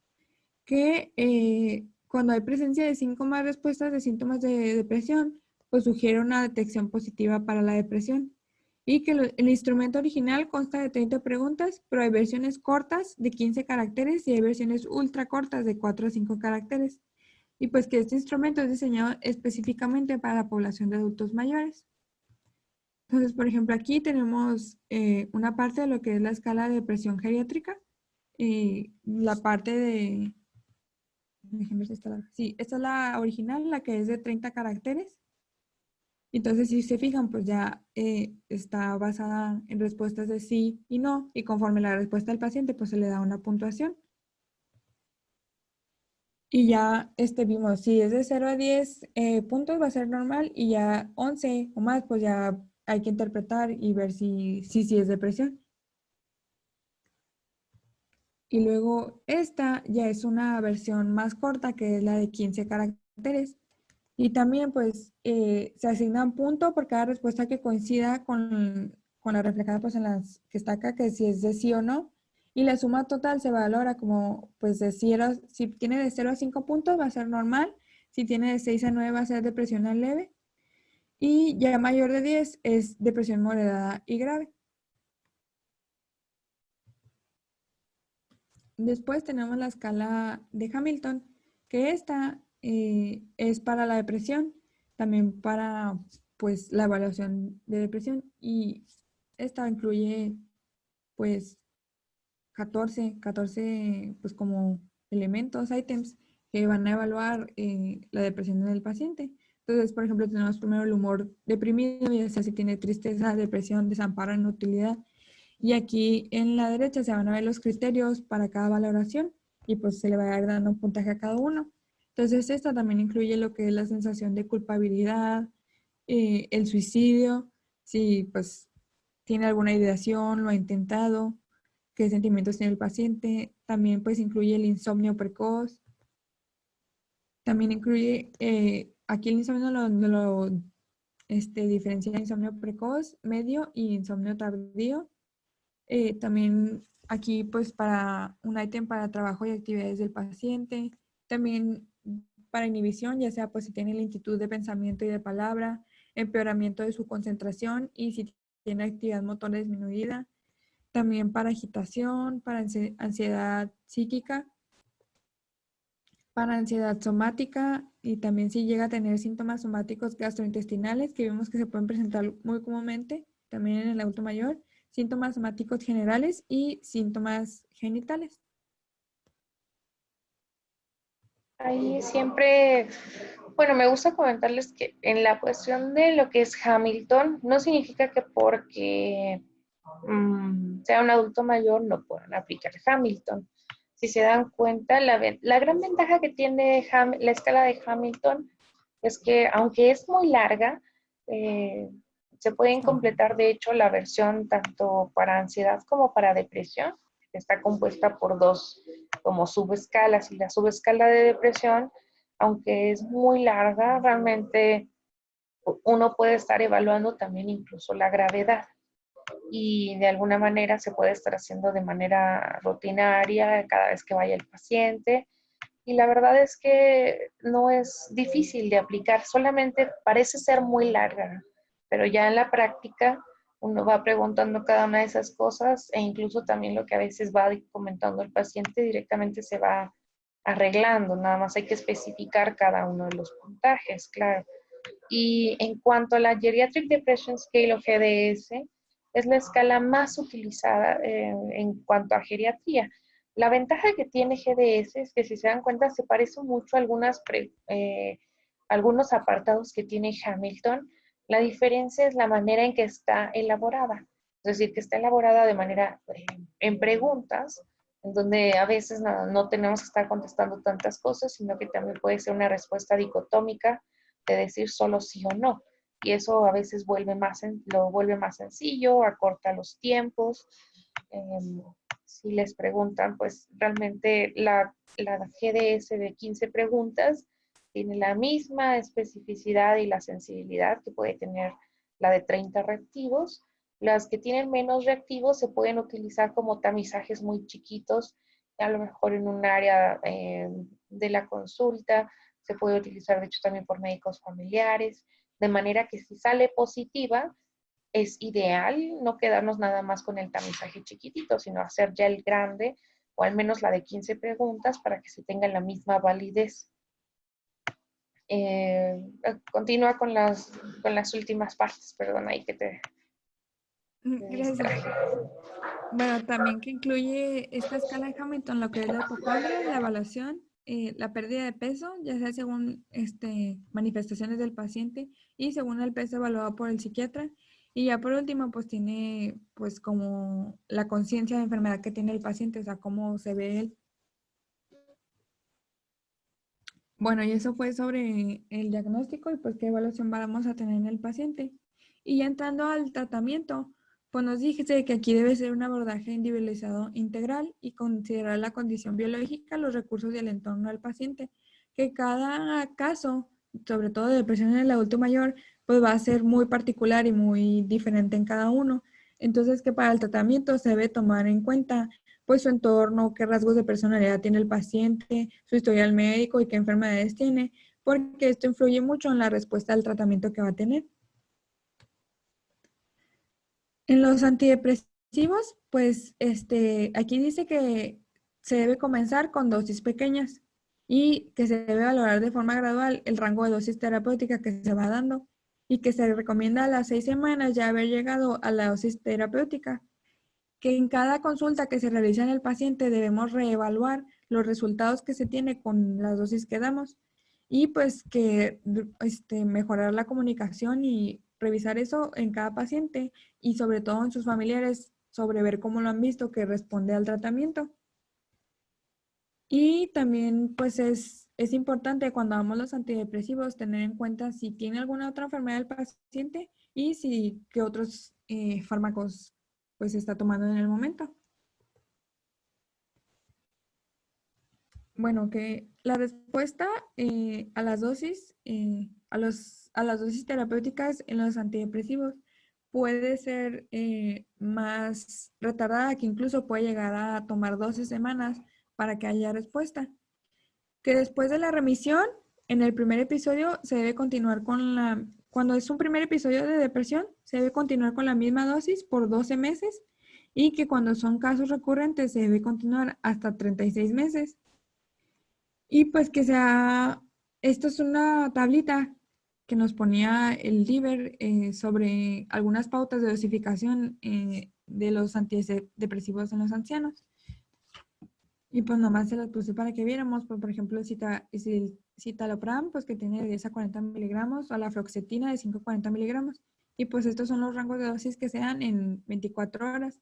que cuando hay presencia de 5 más respuestas de síntomas de depresión, pues sugiere una detección positiva para la depresión. Y que el instrumento original consta de 30 preguntas, pero hay versiones cortas de 15 caracteres y hay versiones ultra cortas de 4 a 5 caracteres. Y pues que este instrumento es diseñado específicamente para la población de adultos mayores. Entonces, por ejemplo, aquí tenemos una parte de lo que es la escala de depresión geriátrica, la parte de, déjenme ver si está sí, esta es la original, la que es de 30 caracteres. Entonces, si se fijan, pues ya está basada en respuestas de sí y no, y conforme la respuesta del paciente, pues se le da una puntuación. Y ya vimos, si es de 0 a 10 puntos va a ser normal y ya 11 o más, pues ya hay que interpretar y ver si es depresión. Y luego esta ya es una versión más corta que es la de 15 caracteres. Y también pues se asigna un punto por cada respuesta que coincida con la reflejada pues en las que está acá, que si es de sí o no. Y la suma total se valora como pues de 0, si tiene de 0 a 5 puntos va a ser normal, si tiene de 6 a 9 va a ser depresión leve y ya mayor de 10 es depresión moderada y grave. Después tenemos la escala de Hamilton, que esta es para la depresión, también para pues la evaluación de depresión y esta incluye pues 14 pues como elementos, ítems que van a evaluar la depresión del paciente. Entonces, por ejemplo, tenemos primero el humor deprimido, ya sea si tiene tristeza, depresión, desamparo, inutilidad. Y aquí en la derecha se van a ver los criterios para cada valoración y pues se le va a ir dando un puntaje a cada uno. Entonces, esta también incluye lo que es la sensación de culpabilidad, el suicidio, si pues tiene alguna ideación, lo ha intentado, qué sentimientos tiene el paciente. También pues incluye el insomnio precoz. También incluye, aquí el insomnio diferencia de insomnio precoz, medio y insomnio tardío. También aquí pues para un ítem para trabajo y actividades del paciente. También para inhibición, ya sea pues si tiene lentitud de pensamiento y de palabra, empeoramiento de su concentración y si tiene actividad motora disminuida. También para agitación, para ansiedad psíquica, para ansiedad somática y también si llega a tener síntomas somáticos gastrointestinales que vemos que se pueden presentar muy comúnmente también en el adulto mayor, síntomas somáticos generales y síntomas genitales. Ahí siempre, bueno, me gusta comentarles que en la cuestión de lo que es Hamilton, no significa que porque sea un adulto mayor no puedan aplicar Hamilton. Si se dan cuenta, la gran ventaja que tiene la escala de Hamilton es que aunque es muy larga, eh, se pueden completar de hecho la versión tanto para ansiedad como para depresión. Está compuesta por dos como subescalas y la subescala de depresión, aunque es muy larga, realmente uno puede estar evaluando también incluso la gravedad y de alguna manera se puede estar haciendo de manera rutinaria cada vez que vaya el paciente. Y la verdad es que no es difícil de aplicar, solamente parece ser muy larga, pero ya en la práctica uno va preguntando cada una de esas cosas e incluso también lo que a veces va comentando el paciente directamente se va arreglando, nada más hay que especificar cada uno de los puntajes, claro. Y en cuanto a la Geriatric Depression Scale o GDS, es la escala más utilizada en cuanto a geriatría. La ventaja que tiene GDS es que si se dan cuenta se parece mucho a algunos apartados que tiene Hamilton. La diferencia es la manera en que está elaborada. Es decir, que está elaborada de manera en preguntas, en donde a veces no tenemos que estar contestando tantas cosas, sino que también puede ser una respuesta dicotómica de decir solo sí o no. Y eso a veces lo vuelve más sencillo, acorta los tiempos. Si les preguntan, pues realmente la GDS de 15 preguntas tiene la misma especificidad y la sensibilidad que puede tener la de 30 reactivos. Las que tienen menos reactivos se pueden utilizar como tamizajes muy chiquitos, a lo mejor en un área de la consulta, se puede utilizar de hecho también por médicos familiares, de manera que si sale positiva, es ideal no quedarnos nada más con el tamizaje chiquitito, sino hacer ya el grande o al menos la de 15 preguntas para que se tenga la misma validez. Continúa con las últimas partes, perdón, ahí que te Gracias. distraje. Bueno, también que incluye esta escala de Hamilton, lo que es la hipocondria, la evaluación, la pérdida de peso, ya sea según manifestaciones del paciente y según el peso evaluado por el psiquiatra. Y ya por último, pues tiene pues como la conciencia de enfermedad que tiene el paciente, o sea, cómo se ve él. Bueno, y eso fue sobre el diagnóstico y pues qué evaluación vamos a tener en el paciente. Y ya entrando al tratamiento, pues nos dijiste que aquí debe ser un abordaje individualizado integral y considerar la condición biológica, los recursos y el entorno del paciente, que cada caso, sobre todo de depresión en el adulto mayor, pues va a ser muy particular y muy diferente en cada uno. Entonces, que para el tratamiento se debe tomar en cuenta pues su entorno, qué rasgos de personalidad tiene el paciente, su historial médico y qué enfermedades tiene, porque esto influye mucho en la respuesta al tratamiento que va a tener. En los antidepresivos, pues aquí dice que se debe comenzar con dosis pequeñas y que se debe valorar de forma gradual el rango de dosis terapéutica que se va dando y que se recomienda a las 6 semanas ya haber llegado a la dosis terapéutica, que en cada consulta que se realiza en el paciente debemos reevaluar los resultados que se tiene con las dosis que damos y pues que mejorar la comunicación y revisar eso en cada paciente y sobre todo en sus familiares sobre ver cómo lo han visto que responde al tratamiento. Y también pues es importante cuando damos los antidepresivos tener en cuenta si tiene alguna otra enfermedad el paciente y si qué otros fármacos pues está tomando en el momento. Bueno, que la respuesta a las dosis, a las dosis terapéuticas en los antidepresivos puede ser más retardada, que incluso puede llegar a tomar 12 semanas para que haya respuesta. Que después de la remisión, en el primer episodio se debe continuar con cuando es un primer episodio de depresión, se debe continuar con la misma dosis por 12 meses y que cuando son casos recurrentes se debe continuar hasta 36 meses. Y pues esto es una tablita que nos ponía el DIVER sobre algunas pautas de dosificación de los antidepresivos en los ancianos. Y pues nomás se las puse para que viéramos, por ejemplo, el citalopram, pues que tiene de 10 a 40 miligramos, o la fluoxetina de 5 a 40 miligramos. Y pues estos son los rangos de dosis que se dan en 24 horas.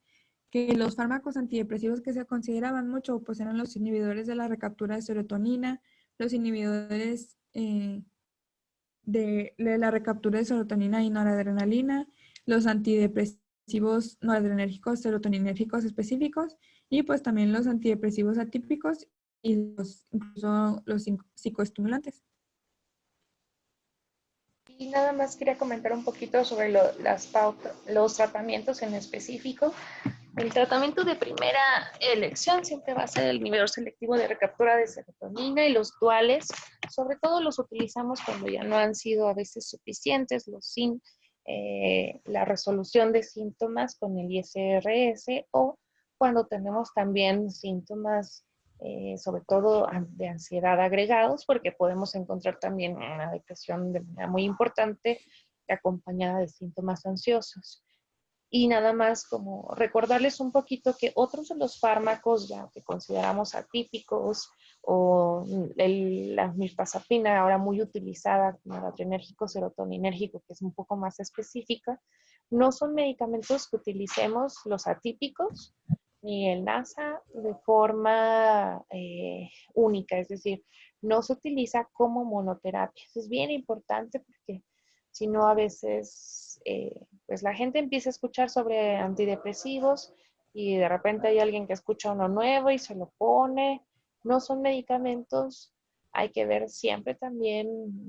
Que los fármacos antidepresivos que se consideraban mucho, pues eran los inhibidores de la recaptura de serotonina, los inhibidores de la recaptura de serotonina y noradrenalina, los antidepresivos noradrenérgicos serotoninérgicos específicos y pues también los antidepresivos atípicos y incluso los psicoestimulantes. Y nada más quería comentar un poquito sobre los tratamientos en específico. El tratamiento de primera elección siempre va a ser el inhibidor selectivo de recaptura de serotonina y los duales. Sobre todo los utilizamos cuando ya no han sido a veces suficientes los sin la resolución de síntomas con el ISRS o cuando tenemos también síntomas sobre todo de ansiedad agregados, porque podemos encontrar también una depresión de manera muy importante acompañada de síntomas ansiosos. Y nada más como recordarles un poquito que otros de los fármacos ya que consideramos atípicos o la mirtazapina ahora muy utilizada como adrenérgico serotoninérgico que es un poco más específica, no son medicamentos que utilicemos los atípicos ni el NASA de forma única, es decir, no se utiliza como monoterapia. Eso es bien importante porque si no a veces pues la gente empieza a escuchar sobre antidepresivos y de repente hay alguien que escucha uno nuevo y se lo pone. No son medicamentos, hay que ver siempre también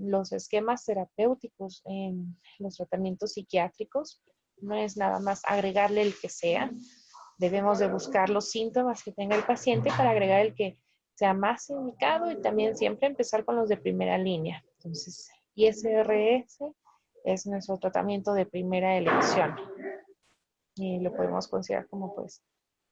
los esquemas terapéuticos en los tratamientos psiquiátricos. No es nada más agregarle el que sea. Debemos de buscar los síntomas que tenga el paciente para agregar el que sea más indicado y también siempre empezar con los de primera línea. Entonces, ISRS es nuestro tratamiento de primera elección y lo podemos considerar como pues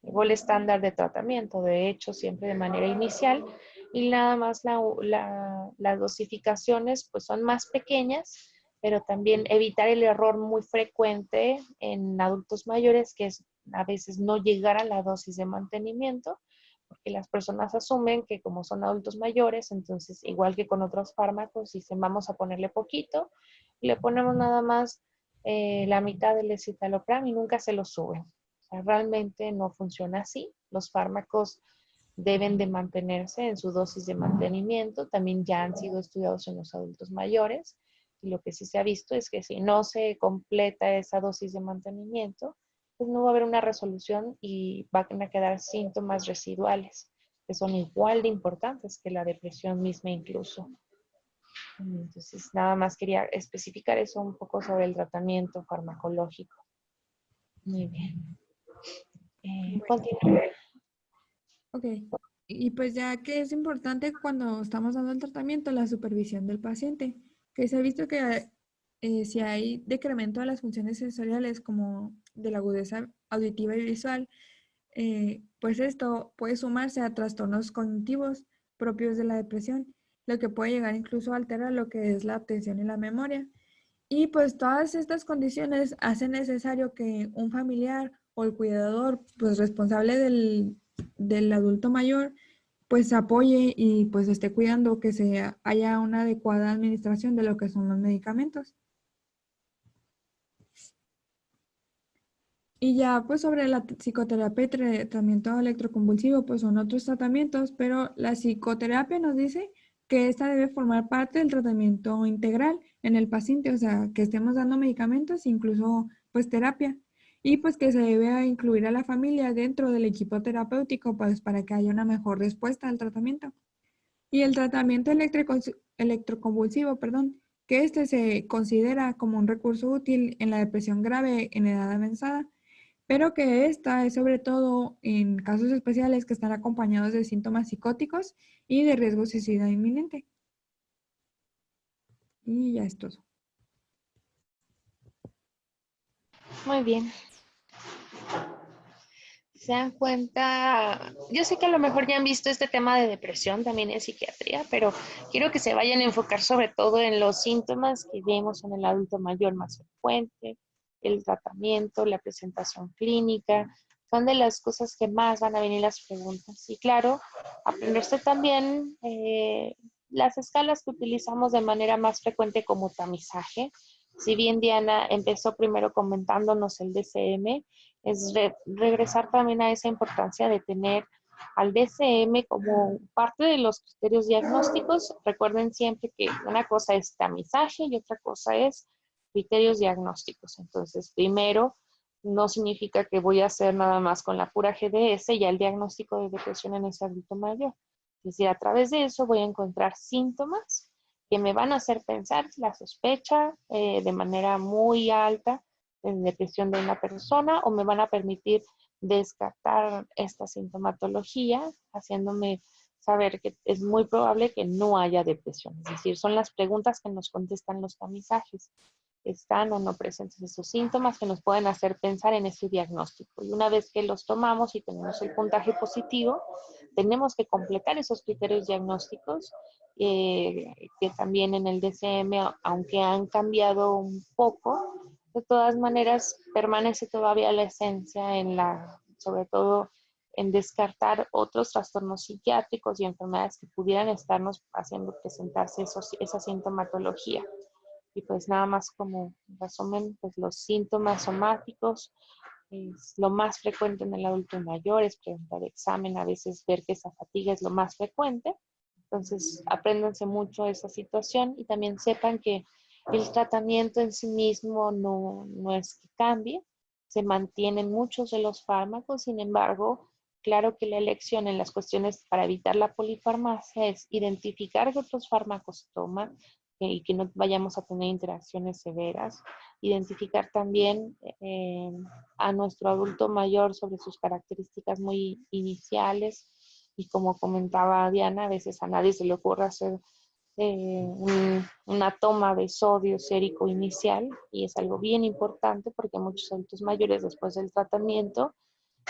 el gol estándar de tratamiento, de hecho siempre de manera inicial y nada más las dosificaciones pues son más pequeñas, pero también evitar el error muy frecuente en adultos mayores que es a veces no llegar a la dosis de mantenimiento porque las personas asumen que como son adultos mayores, entonces igual que con otros fármacos, dicen vamos a ponerle poquito, y le ponemos nada más la mitad del escitalopram y nunca se lo suben. O sea, realmente no funciona así. Los fármacos deben de mantenerse en su dosis de mantenimiento, también ya han sido estudiados en los adultos mayores, y lo que sí se ha visto es que si no se completa esa dosis de mantenimiento, pues no va a haber una resolución y van a quedar síntomas residuales, que son igual de importantes que la depresión misma incluso. Entonces, nada más quería especificar eso un poco sobre el tratamiento farmacológico. Muy bien. Bueno, Continúe. ok. Y pues ya que es importante cuando estamos dando el tratamiento, la supervisión del paciente, que se ha visto que si hay decremento de las funciones sensoriales como de la agudeza auditiva y visual, pues esto puede sumarse a trastornos cognitivos propios de la depresión, lo que puede llegar incluso a alterar lo que es la atención y la memoria. Y pues todas estas condiciones hacen necesario que un familiar o el cuidador, pues responsable del adulto mayor, pues apoye y pues esté cuidando que se haya una adecuada administración de lo que son los medicamentos. Y ya pues sobre la psicoterapia y tratamiento electroconvulsivo, pues son otros tratamientos, pero la psicoterapia nos dice que esta debe formar parte del tratamiento integral en el paciente, o sea, que estemos dando medicamentos, incluso pues terapia, y pues que se debe incluir a la familia dentro del equipo terapéutico, pues para que haya una mejor respuesta al tratamiento. Y el tratamiento electroconvulsivo, perdón, que este se considera como un recurso útil en la depresión grave en edad avanzada, pero que esta es sobre todo en casos especiales que están acompañados de síntomas psicóticos y de riesgo suicida inminente. Y ya es todo. Muy bien. Se dan cuenta, yo sé que a lo mejor ya han visto este tema de depresión también en psiquiatría, pero quiero que se vayan a enfocar sobre todo en los síntomas que vemos en el adulto mayor más frecuente, el tratamiento, la presentación clínica, son de las cosas que más van a venir las preguntas. Y claro, aprenderse también las escalas que utilizamos de manera más frecuente como tamizaje. Si bien Diana empezó primero comentándonos el DCM, es regresar también a esa importancia de tener al DCM como parte de los criterios diagnósticos. Recuerden siempre que una cosa es tamizaje y otra cosa es criterios diagnósticos. Entonces, primero, no significa que voy a hacer nada más con la pura GDS ya el diagnóstico de depresión en ese adulto mayor. Es decir, a través de eso voy a encontrar síntomas que me van a hacer pensar la sospecha de manera muy alta en depresión de una persona o me van a permitir descartar esta sintomatología, haciéndome saber que es muy probable que no haya depresión. Es decir, son las preguntas que nos contestan los tamizajes. ¿Están o no presentes esos síntomas que nos pueden hacer pensar en ese diagnóstico? Y una vez que los tomamos y tenemos el puntaje positivo, tenemos que completar esos criterios diagnósticos que también en el DCM, aunque han cambiado un poco, de todas maneras permanece todavía la esencia en sobre todo en descartar otros trastornos psiquiátricos y enfermedades que pudieran estarnos haciendo presentarse esa sintomatología. Y pues nada más como resumen, pues los síntomas somáticos es lo más frecuente en el adulto mayor, es preguntar examen, a veces ver que esa fatiga es lo más frecuente. Entonces, apréndanse mucho esa situación y también sepan que el tratamiento en sí mismo no es que cambie, se mantienen muchos de los fármacos, sin embargo, claro que la elección en las cuestiones para evitar la polifarmacia es identificar qué otros fármacos toman y que no vayamos a tener interacciones severas, identificar también a nuestro adulto mayor sobre sus características muy iniciales y como comentaba Diana, a veces a nadie se le ocurre hacer una toma de sodio sérico inicial y es algo bien importante porque muchos adultos mayores después del tratamiento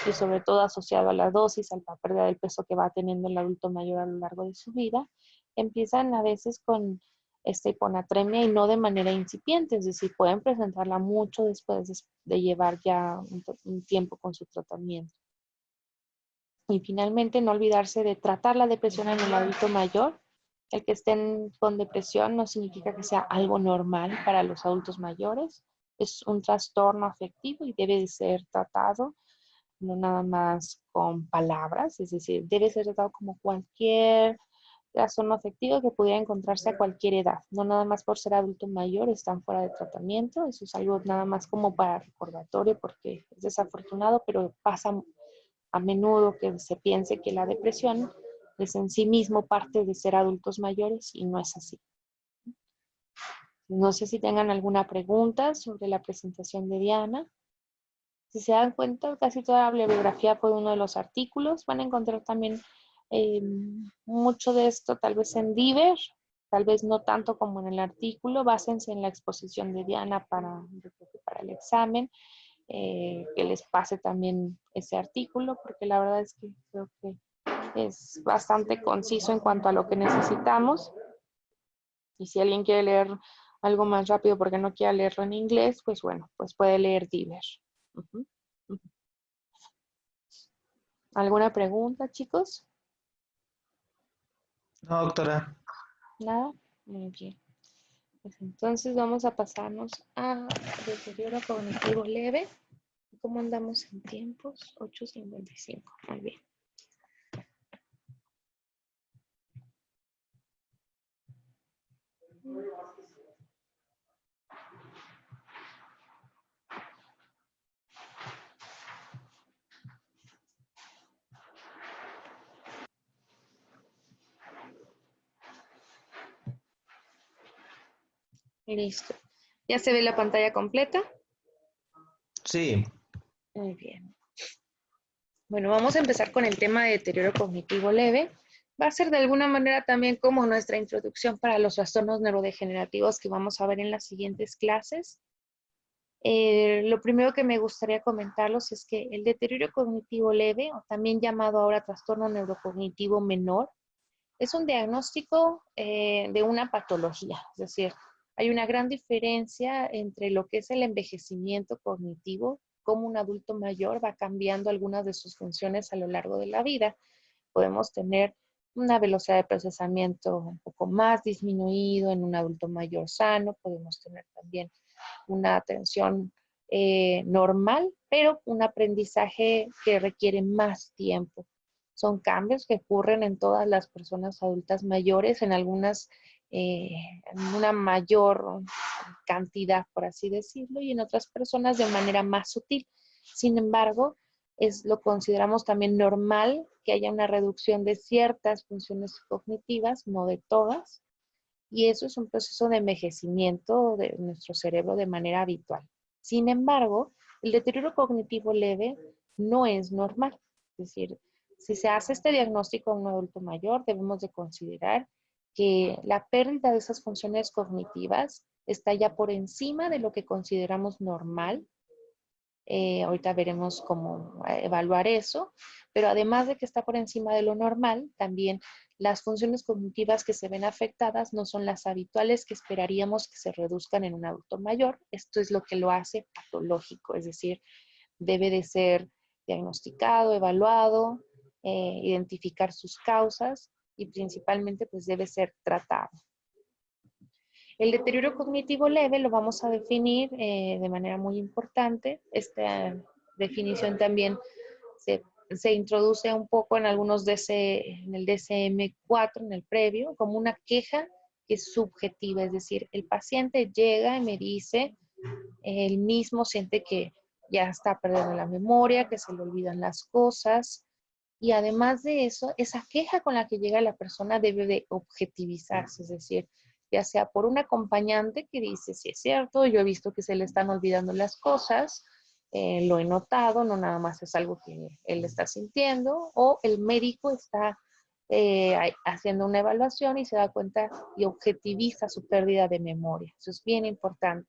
y sobre todo asociado a la dosis, a la pérdida del peso que va teniendo el adulto mayor a lo largo de su vida, empiezan a veces con esta hiponatremia y no de manera incipiente, es decir, pueden presentarla mucho después de llevar ya un tiempo con su tratamiento. Y finalmente, no olvidarse de tratar la depresión en el adulto mayor. El que estén con depresión no significa que sea algo normal para los adultos mayores. Es un trastorno afectivo y debe de ser tratado no nada más con palabras, es decir, debe ser tratado como cualquier trastorno afectivo que pudiera encontrarse a cualquier edad, no nada más por ser adulto mayor están fuera de tratamiento, eso es algo nada más como para recordatorio porque es desafortunado, pero pasa a menudo que se piense que la depresión es en sí mismo parte de ser adultos mayores y no es así. No sé si tengan alguna pregunta sobre la presentación de Diana. Si se dan cuenta, casi toda la bibliografía fue uno de los artículos. Van a encontrar también mucho de esto tal vez en Diver, tal vez no tanto como en el artículo. Básense en la exposición de Diana para el examen. que les pase también ese artículo, porque la verdad es que creo que es bastante conciso en cuanto a lo que necesitamos. Y si alguien quiere leer algo más rápido porque no quiere leerlo en inglés, pues bueno, pues puede leer Diver. Ujú, ujú. ¿Alguna pregunta, chicos? No, doctora. Nada. Muy bien. Pues entonces vamos a pasarnos a deterioro cognitivo leve. ¿Cómo andamos en tiempos? 8:55. Muy bien. Listo. ¿Ya se ve la pantalla completa? Sí. Muy bien. Bueno, vamos a empezar con el tema de deterioro cognitivo leve. Va a ser de alguna manera también como nuestra introducción para los trastornos neurodegenerativos que vamos a ver en las siguientes clases. Lo primero que me gustaría comentarlos es que el deterioro cognitivo leve, o también llamado ahora trastorno neurocognitivo menor, es un diagnóstico de una patología. Es decir, hay una gran diferencia entre lo que es el envejecimiento cognitivo, cómo un adulto mayor va cambiando algunas de sus funciones a lo largo de la vida. Podemos tener una velocidad de procesamiento un poco más disminuido en un adulto mayor sano, podemos tener también una atención normal, pero un aprendizaje que requiere más tiempo. Son cambios que ocurren en todas las personas adultas mayores, en algunas en una mayor cantidad, por así decirlo, y en otras personas de manera más sutil. Sin embargo, lo consideramos también normal que haya una reducción de ciertas funciones cognitivas, no de todas, y eso es un proceso de envejecimiento de nuestro cerebro de manera habitual. Sin embargo, el deterioro cognitivo leve no es normal. Es decir, si se hace este diagnóstico a un adulto mayor, debemos de considerar que la pérdida de esas funciones cognitivas está ya por encima de lo que consideramos normal. Ahorita veremos cómo evaluar eso, pero además de que está por encima de lo normal, también las funciones cognitivas que se ven afectadas no son las habituales que esperaríamos que se reduzcan en un adulto mayor. Esto es lo que lo hace patológico, es decir, debe de ser diagnosticado, evaluado, identificar sus causas y principalmente pues debe ser tratado. El deterioro cognitivo leve lo vamos a definir de manera muy importante. Esta definición también se introduce un poco en algunos en el DSM-4, en el previo, como una queja que es subjetiva, es decir, el paciente llega y me dice, él mismo siente que ya está perdiendo la memoria, que se le olvidan las cosas, y además de eso, esa queja con la que llega la persona debe de objetivizarse, es decir, ya sea por un acompañante que dice, sí es cierto, yo he visto que se le están olvidando las cosas, lo he notado, no nada más es algo que él está sintiendo, o el médico está haciendo una evaluación y se da cuenta y objetiviza su pérdida de memoria. Eso es bien importante.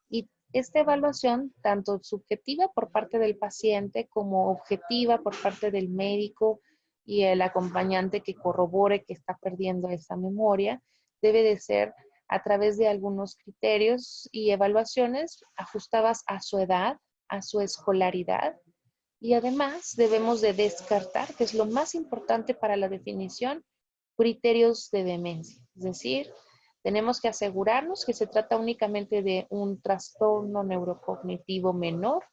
Y esta evaluación, tanto subjetiva por parte del paciente como objetiva por parte del médico y el acompañante que corrobore que está perdiendo esa memoria, debe de ser a través de algunos criterios y evaluaciones ajustadas a su edad, a su escolaridad, y además debemos de descartar, que es lo más importante para la definición, criterios de demencia. Es decir, tenemos que asegurarnos que se trata únicamente de un trastorno neurocognitivo menor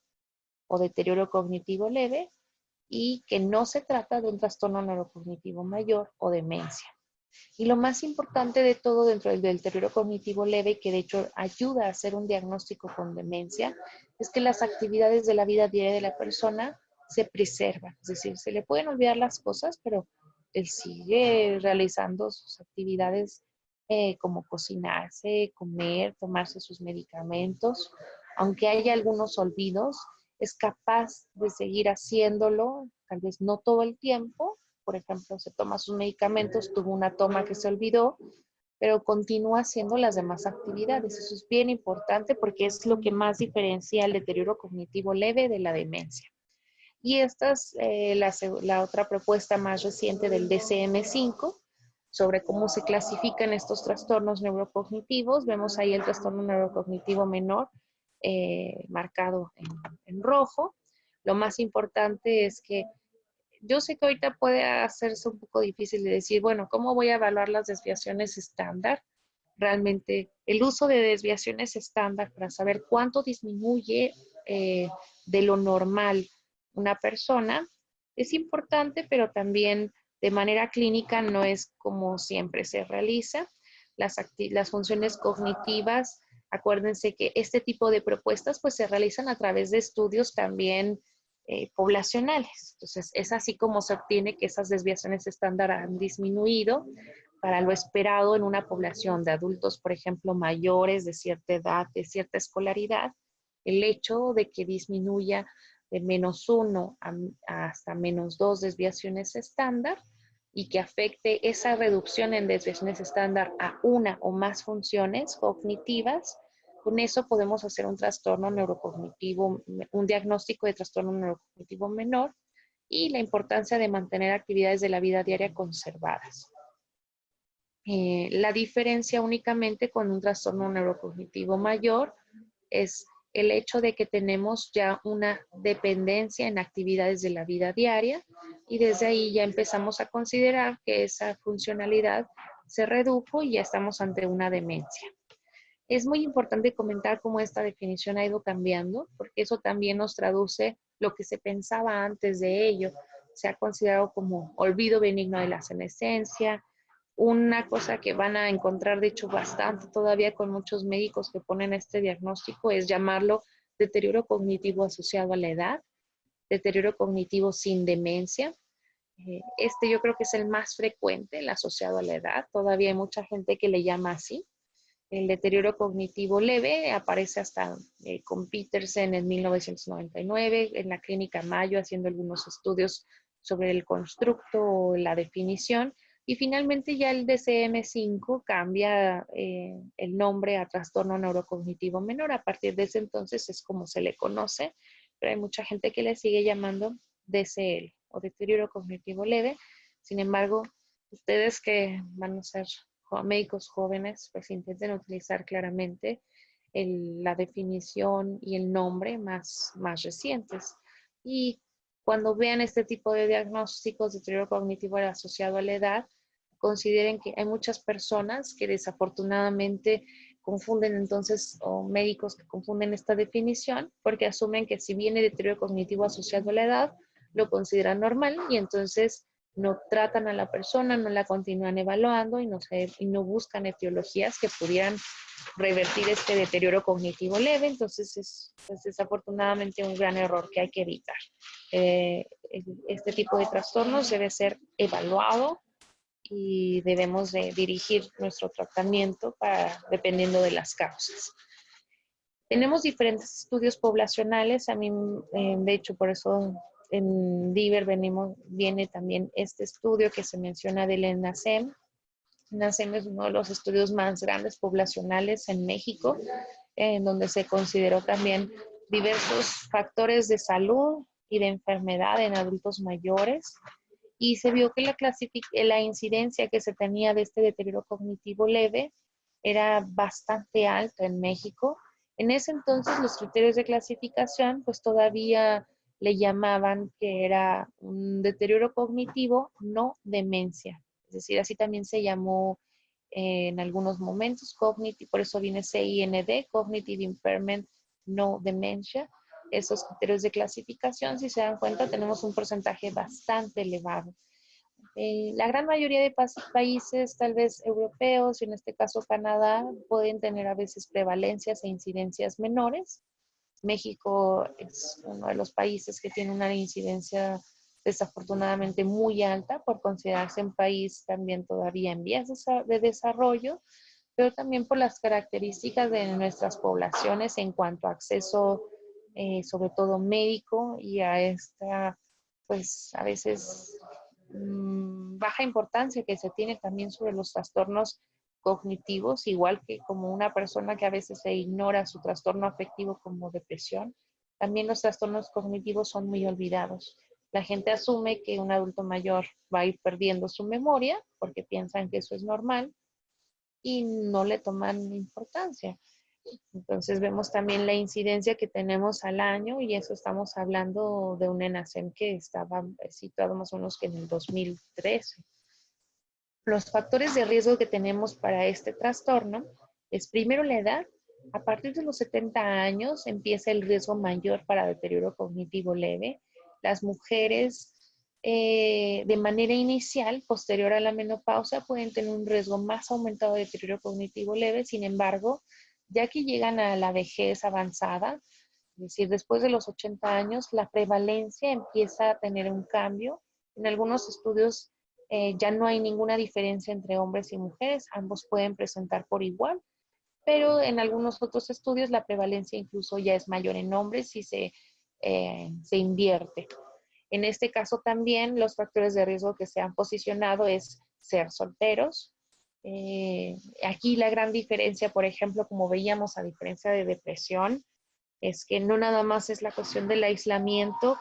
o deterioro cognitivo leve y que no se trata de un trastorno neurocognitivo mayor o demencia. Y lo más importante de todo dentro del deterioro cognitivo leve, que de hecho ayuda a hacer un diagnóstico con demencia, es que las actividades de la vida diaria de la persona se preservan. Es decir, se le pueden olvidar las cosas, pero él sigue realizando sus actividades como cocinarse, comer, tomarse sus medicamentos. Aunque haya algunos olvidos, es capaz de seguir haciéndolo, tal vez no todo el tiempo. Por ejemplo, se toma sus medicamentos, tuvo una toma que se olvidó, pero continúa haciendo las demás actividades. Eso es bien importante porque es lo que más diferencia el deterioro cognitivo leve de la demencia. Y esta es la otra propuesta más reciente del DCM5 sobre cómo se clasifican estos trastornos neurocognitivos. Vemos ahí el trastorno neurocognitivo menor marcado en rojo. Lo más importante es que yo sé que ahorita puede hacerse un poco difícil de decir, bueno, ¿cómo voy a evaluar las desviaciones estándar? Realmente el uso de desviaciones estándar para saber cuánto disminuye de lo normal una persona es importante, pero también de manera clínica no es como siempre se realiza. Las funciones cognitivas, acuérdense que este tipo de propuestas pues se realizan a través de estudios también poblacionales. Entonces, es así como se obtiene que esas desviaciones estándar han disminuido para lo esperado en una población de adultos, por ejemplo, mayores de cierta edad, de cierta escolaridad. El hecho de que disminuya de -1 hasta -2 desviaciones estándar y que afecte esa reducción en desviaciones estándar a una o más funciones cognitivas, con eso podemos hacer un trastorno neurocognitivo, un diagnóstico de trastorno neurocognitivo menor y la importancia de mantener actividades de la vida diaria conservadas. La diferencia únicamente con un trastorno neurocognitivo mayor es el hecho de que tenemos ya una dependencia en actividades de la vida diaria y desde ahí ya empezamos a considerar que esa funcionalidad se redujo y ya estamos ante una demencia. Es muy importante comentar cómo esta definición ha ido cambiando, porque eso también nos traduce lo que se pensaba antes de ello. Se ha considerado como olvido benigno de la senescencia, una cosa que van a encontrar, de hecho, bastante todavía con muchos médicos que ponen este diagnóstico es llamarlo deterioro cognitivo asociado a la edad, deterioro cognitivo sin demencia. Este yo creo que es el más frecuente, el asociado a la edad. Todavía hay mucha gente que le llama así. El deterioro cognitivo leve aparece hasta con Petersen en 1999, en la clínica Mayo, haciendo algunos estudios sobre el constructo o la definición. Y finalmente ya el DCM5 cambia el nombre a trastorno neurocognitivo menor. A partir de ese entonces es como se le conoce, pero hay mucha gente que le sigue llamando DCL o deterioro cognitivo leve. Sin embargo, ustedes que van a ser médicos jóvenes, pues intenten utilizar claramente la definición y el nombre más recientes. Y cuando vean este tipo de diagnósticos de deterioro cognitivo asociado a la edad, consideren que hay muchas personas que desafortunadamente confunden entonces, o médicos que confunden esta definición, porque asumen que si viene deterioro cognitivo asociado a la edad, lo consideran normal y entonces no tratan a la persona, no la continúan evaluando y no buscan etiologías que pudieran revertir este deterioro cognitivo leve. Entonces es pues, desafortunadamente un gran error que hay que evitar. Este tipo de trastornos debe ser evaluado y debemos de dirigir nuestro tratamiento dependiendo de las causas. Tenemos diferentes estudios poblacionales. A mí, de hecho, por eso en DIVER viene también este estudio que se menciona del ENACEM. ENACEM es uno de los estudios más grandes poblacionales en México, en donde se consideró también diversos factores de salud y de enfermedad en adultos mayores. Y se vio que la incidencia que se tenía de este deterioro cognitivo leve era bastante alta en México. En ese entonces los criterios de clasificación pues todavía le llamaban que era un deterioro cognitivo, no demencia. Es decir, así también se llamó en algunos momentos, por eso viene CIND, Cognitive Impairment, no demencia. Esos criterios de clasificación, si se dan cuenta, tenemos un porcentaje bastante elevado. La gran mayoría de países, tal vez europeos, y en este caso Canadá, pueden tener a veces prevalencias e incidencias menores. México es uno de los países que tiene una incidencia desafortunadamente muy alta por considerarse un país también todavía en vías de desarrollo, pero también por las características de nuestras poblaciones en cuanto a acceso, sobre todo médico, y a esta, pues a veces baja importancia que se tiene también sobre los trastornos cognitivos, igual que como una persona que a veces se ignora su trastorno afectivo como depresión, también los trastornos cognitivos son muy olvidados. La gente asume que un adulto mayor va a ir perdiendo su memoria porque piensan que eso es normal y no le toman importancia. Entonces vemos también la incidencia que tenemos al año y eso estamos hablando de un ENACEM que estaba situado más o menos que en el 2013. Los factores de riesgo que tenemos para este trastorno es primero la edad. A partir de los 70 años empieza el riesgo mayor para deterioro cognitivo leve. Las mujeres de manera inicial, posterior a la menopausia, pueden tener un riesgo más aumentado de deterioro cognitivo leve. Sin embargo, ya que llegan a la vejez avanzada, es decir, después de los 80 años, la prevalencia empieza a tener un cambio. En algunos estudios ya no hay ninguna diferencia entre hombres y mujeres, ambos pueden presentar por igual, pero en algunos otros estudios la prevalencia incluso ya es mayor en hombres y se invierte. En este caso también los factores de riesgo que se han posicionado es ser solteros. Aquí la gran diferencia, por ejemplo, como veíamos a diferencia de depresión, es que no nada más es la cuestión del aislamiento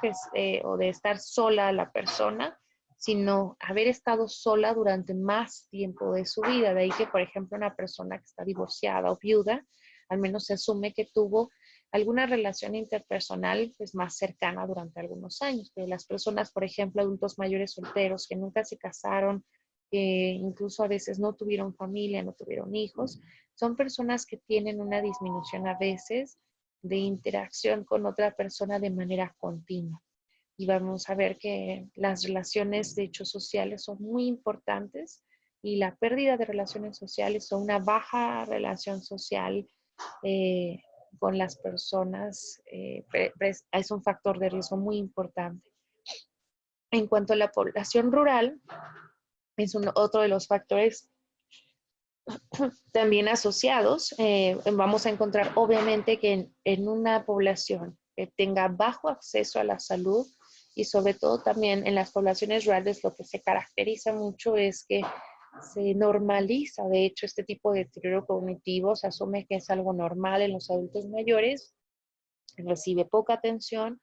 o de estar sola la persona, sino haber estado sola durante más tiempo de su vida. De ahí que, por ejemplo, una persona que está divorciada o viuda, al menos se asume que tuvo alguna relación interpersonal pues, más cercana durante algunos años. Pero las personas, por ejemplo, adultos mayores solteros que nunca se casaron, que incluso a veces no tuvieron familia, no tuvieron hijos, son personas que tienen una disminución a veces de interacción con otra persona de manera continua. Y vamos a ver que las relaciones de hecho sociales son muy importantes y la pérdida de relaciones sociales o una baja relación social eh, con las personas es un factor de riesgo muy importante. En cuanto a la población rural, es otro de los factores también asociados. Vamos a encontrar obviamente que en una población que tenga bajo acceso a la salud y sobre todo también en las poblaciones rurales lo que se caracteriza mucho es que se normaliza de hecho este tipo de deterioro cognitivo, se asume que es algo normal en los adultos mayores, recibe poca atención.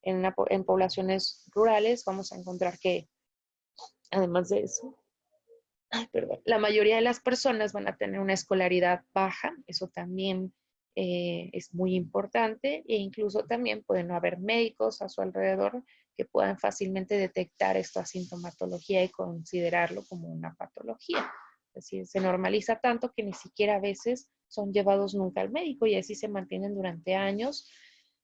En poblaciones rurales vamos a encontrar que además de eso, perdón, la mayoría de las personas van a tener una escolaridad baja, eso también es muy importante, e incluso también pueden no haber médicos a su alrededor que puedan fácilmente detectar esta sintomatología y considerarlo como una patología. Es decir, se normaliza tanto que ni siquiera a veces son llevados nunca al médico y así se mantienen durante años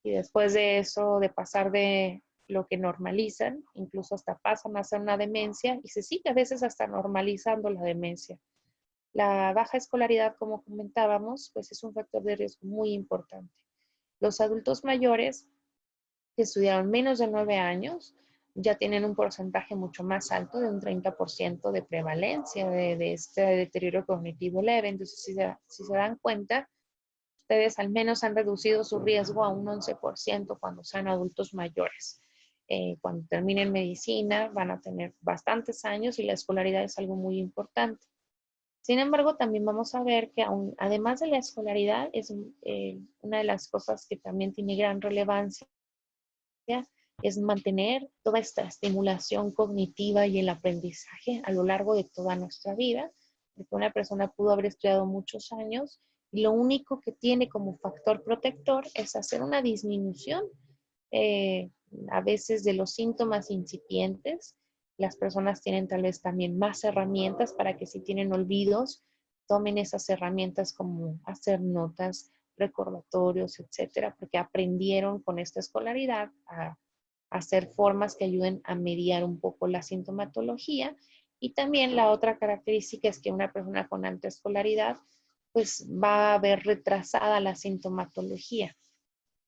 y después de eso, de pasar de lo que normalizan, incluso hasta pasan a ser una demencia y se sigue a veces hasta normalizando la demencia. La baja escolaridad, como comentábamos, pues es un factor de riesgo muy importante. Los adultos mayores que estudiaron menos de 9 años ya tienen un porcentaje mucho más alto, de un 30% de prevalencia de este deterioro cognitivo leve. Entonces, si se dan cuenta, ustedes al menos han reducido su riesgo a un 11% cuando sean adultos mayores. Cuando terminen medicina van a tener bastantes años y la escolaridad es algo muy importante. Sin embargo, también vamos a ver que además de la escolaridad, es una de las cosas que también tiene gran relevancia es mantener toda esta estimulación cognitiva y el aprendizaje a lo largo de toda nuestra vida, porque una persona pudo haber estudiado muchos años y lo único que tiene como factor protector es hacer una disminución eh, a veces de los síntomas incipientes. Las personas tienen tal vez también más herramientas para que si tienen olvidos, tomen esas herramientas como hacer notas, recordatorios, etcétera, porque aprendieron con esta escolaridad a hacer formas que ayuden a mediar un poco la sintomatología. Y también la otra característica es que una persona con alta escolaridad pues va a ver retrasada la sintomatología.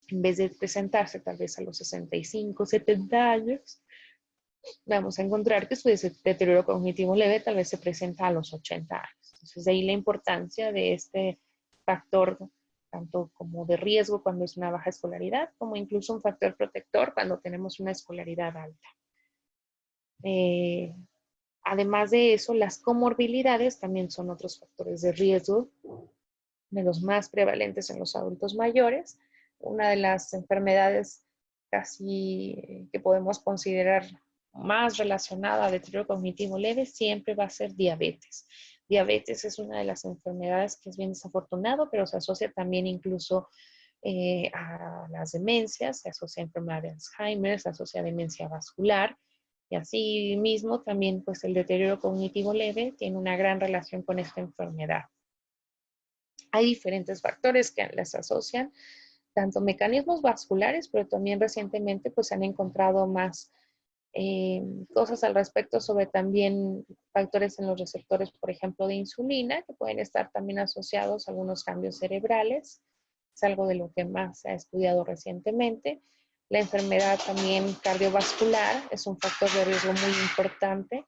En vez de presentarse tal vez a los 65, 70 años, vamos a encontrar que su deterioro cognitivo leve tal vez se presenta a los 80 años. Entonces, de ahí la importancia de este factor, tanto como de riesgo cuando es una baja escolaridad, como incluso un factor protector cuando tenemos una escolaridad alta. Además de eso, las comorbilidades también son otros factores de riesgo, de los más prevalentes en los adultos mayores. Una de las enfermedades casi que podemos considerar más relacionada a deterioro cognitivo leve siempre va a ser diabetes. Diabetes es una de las enfermedades que es bien desafortunado, pero se asocia también incluso a las demencias, se asocia a enfermedad de Alzheimer, se asocia a demencia vascular. Y así mismo también pues el deterioro cognitivo leve tiene una gran relación con esta enfermedad. Hay diferentes factores que las asocian, tanto mecanismos vasculares, pero también recientemente pues se han encontrado más cosas al respecto sobre también factores en los receptores, por ejemplo, de insulina, que pueden estar también asociados a algunos cambios cerebrales. Es algo de lo que más se ha estudiado recientemente. La enfermedad también cardiovascular es un factor de riesgo muy importante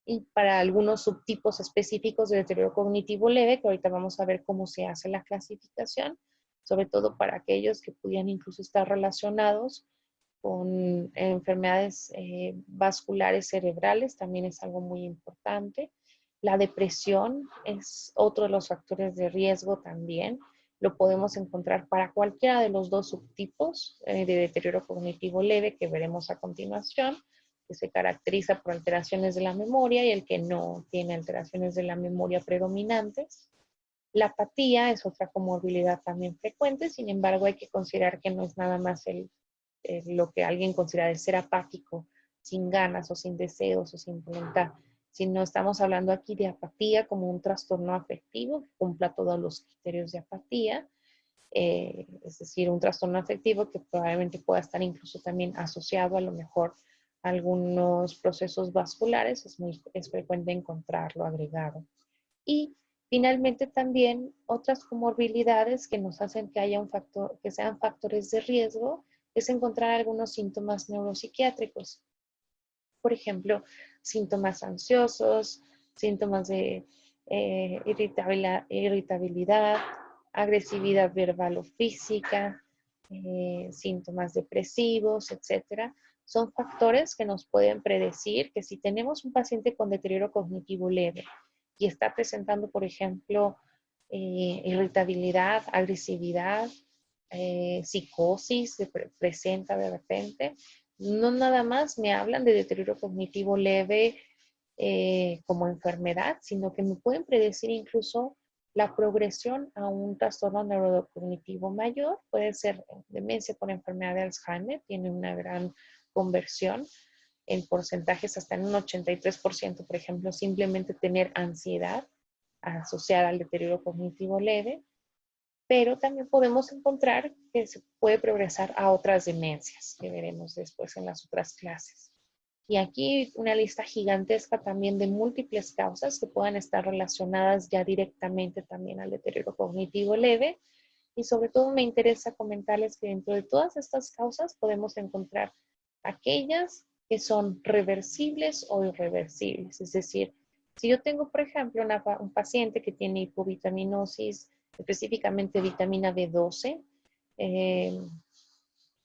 y para algunos subtipos específicos de deterioro cognitivo leve, que ahorita vamos a ver cómo se hace la clasificación, sobre todo para aquellos que pudieran incluso estar relacionados con enfermedades vasculares cerebrales, también es algo muy importante. La depresión es otro de los factores de riesgo también. Lo podemos encontrar para cualquiera de los dos subtipos de deterioro cognitivo leve que veremos a continuación, que se caracteriza por alteraciones de la memoria y el que no tiene alteraciones de la memoria predominantes. La apatía es otra comorbilidad también frecuente, sin embargo hay que considerar que no es nada más lo que alguien considera de ser apático, sin ganas o sin deseos o sin voluntad, sino estamos hablando aquí de apatía como un trastorno afectivo que cumpla todos los criterios de apatía, es decir, un trastorno afectivo que probablemente pueda estar incluso también asociado a lo mejor a algunos procesos vasculares, es frecuente encontrarlo agregado. Y finalmente también otras comorbilidades que nos hacen que haya un factor, que sean factores de riesgo, es encontrar algunos síntomas neuropsiquiátricos. Por ejemplo, síntomas ansiosos, síntomas de irritabilidad, agresividad verbal o física, síntomas depresivos, etcétera. Son factores que nos pueden predecir que si tenemos un paciente con deterioro cognitivo leve y está presentando, por ejemplo, irritabilidad, agresividad, psicosis, se presenta de repente, no nada más me hablan de deterioro cognitivo leve como enfermedad, sino que me pueden predecir incluso la progresión a un trastorno neurocognitivo mayor. Puede ser demencia por enfermedad de Alzheimer, tiene una gran conversión en porcentajes hasta en un 83%, por ejemplo, simplemente tener ansiedad asociada al deterioro cognitivo leve, pero también podemos encontrar que se puede progresar a otras demencias, que veremos después en las otras clases. Y aquí una lista gigantesca también de múltiples causas que puedan estar relacionadas ya directamente también al deterioro cognitivo leve. Y sobre todo me interesa comentarles que dentro de todas estas causas podemos encontrar aquellas que son reversibles o irreversibles. Es decir, si yo tengo, por ejemplo, un paciente que tiene hipovitaminosis, específicamente vitamina B12,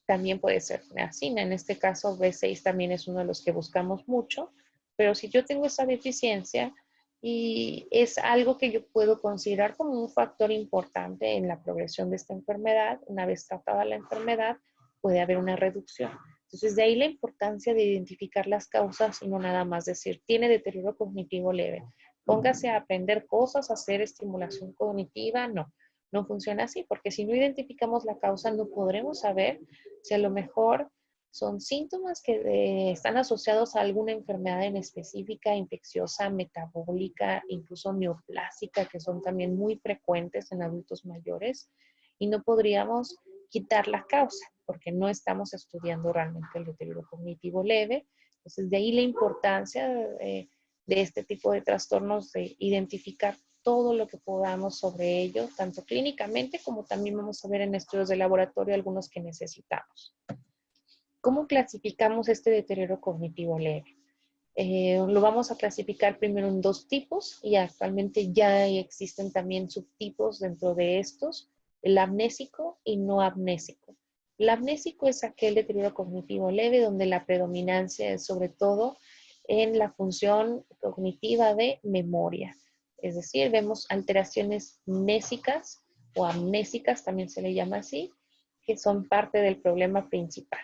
también puede ser niacina. En este caso, B6 también es uno de los que buscamos mucho. Pero si yo tengo esa deficiencia y es algo que yo puedo considerar como un factor importante en la progresión de esta enfermedad, una vez tratada la enfermedad, puede haber una reducción. Entonces, de ahí la importancia de identificar las causas y no nada más decir, tiene deterioro cognitivo leve. Póngase a aprender cosas, a hacer estimulación cognitiva. No, no funciona así, porque si no identificamos la causa, no podremos saber si a lo mejor son síntomas que están asociados a alguna enfermedad en específica, infecciosa, metabólica, incluso neoplásica, que son también muy frecuentes en adultos mayores, y no podríamos quitar la causa, porque no estamos estudiando realmente el deterioro cognitivo leve. Entonces, de ahí la importancia de este tipo de trastornos, de identificar todo lo que podamos sobre ello, tanto clínicamente como también vamos a ver en estudios de laboratorio algunos que necesitamos. ¿Cómo clasificamos este deterioro cognitivo leve? Lo vamos a clasificar primero en dos tipos y actualmente ya existen también subtipos dentro de estos, el amnésico y no amnésico. El amnésico es aquel deterioro cognitivo leve donde la predominancia es sobre todo en la función cognitiva de memoria. Es decir, vemos alteraciones mnésicas o amnésicas, también se le llama así, que son parte del problema principal.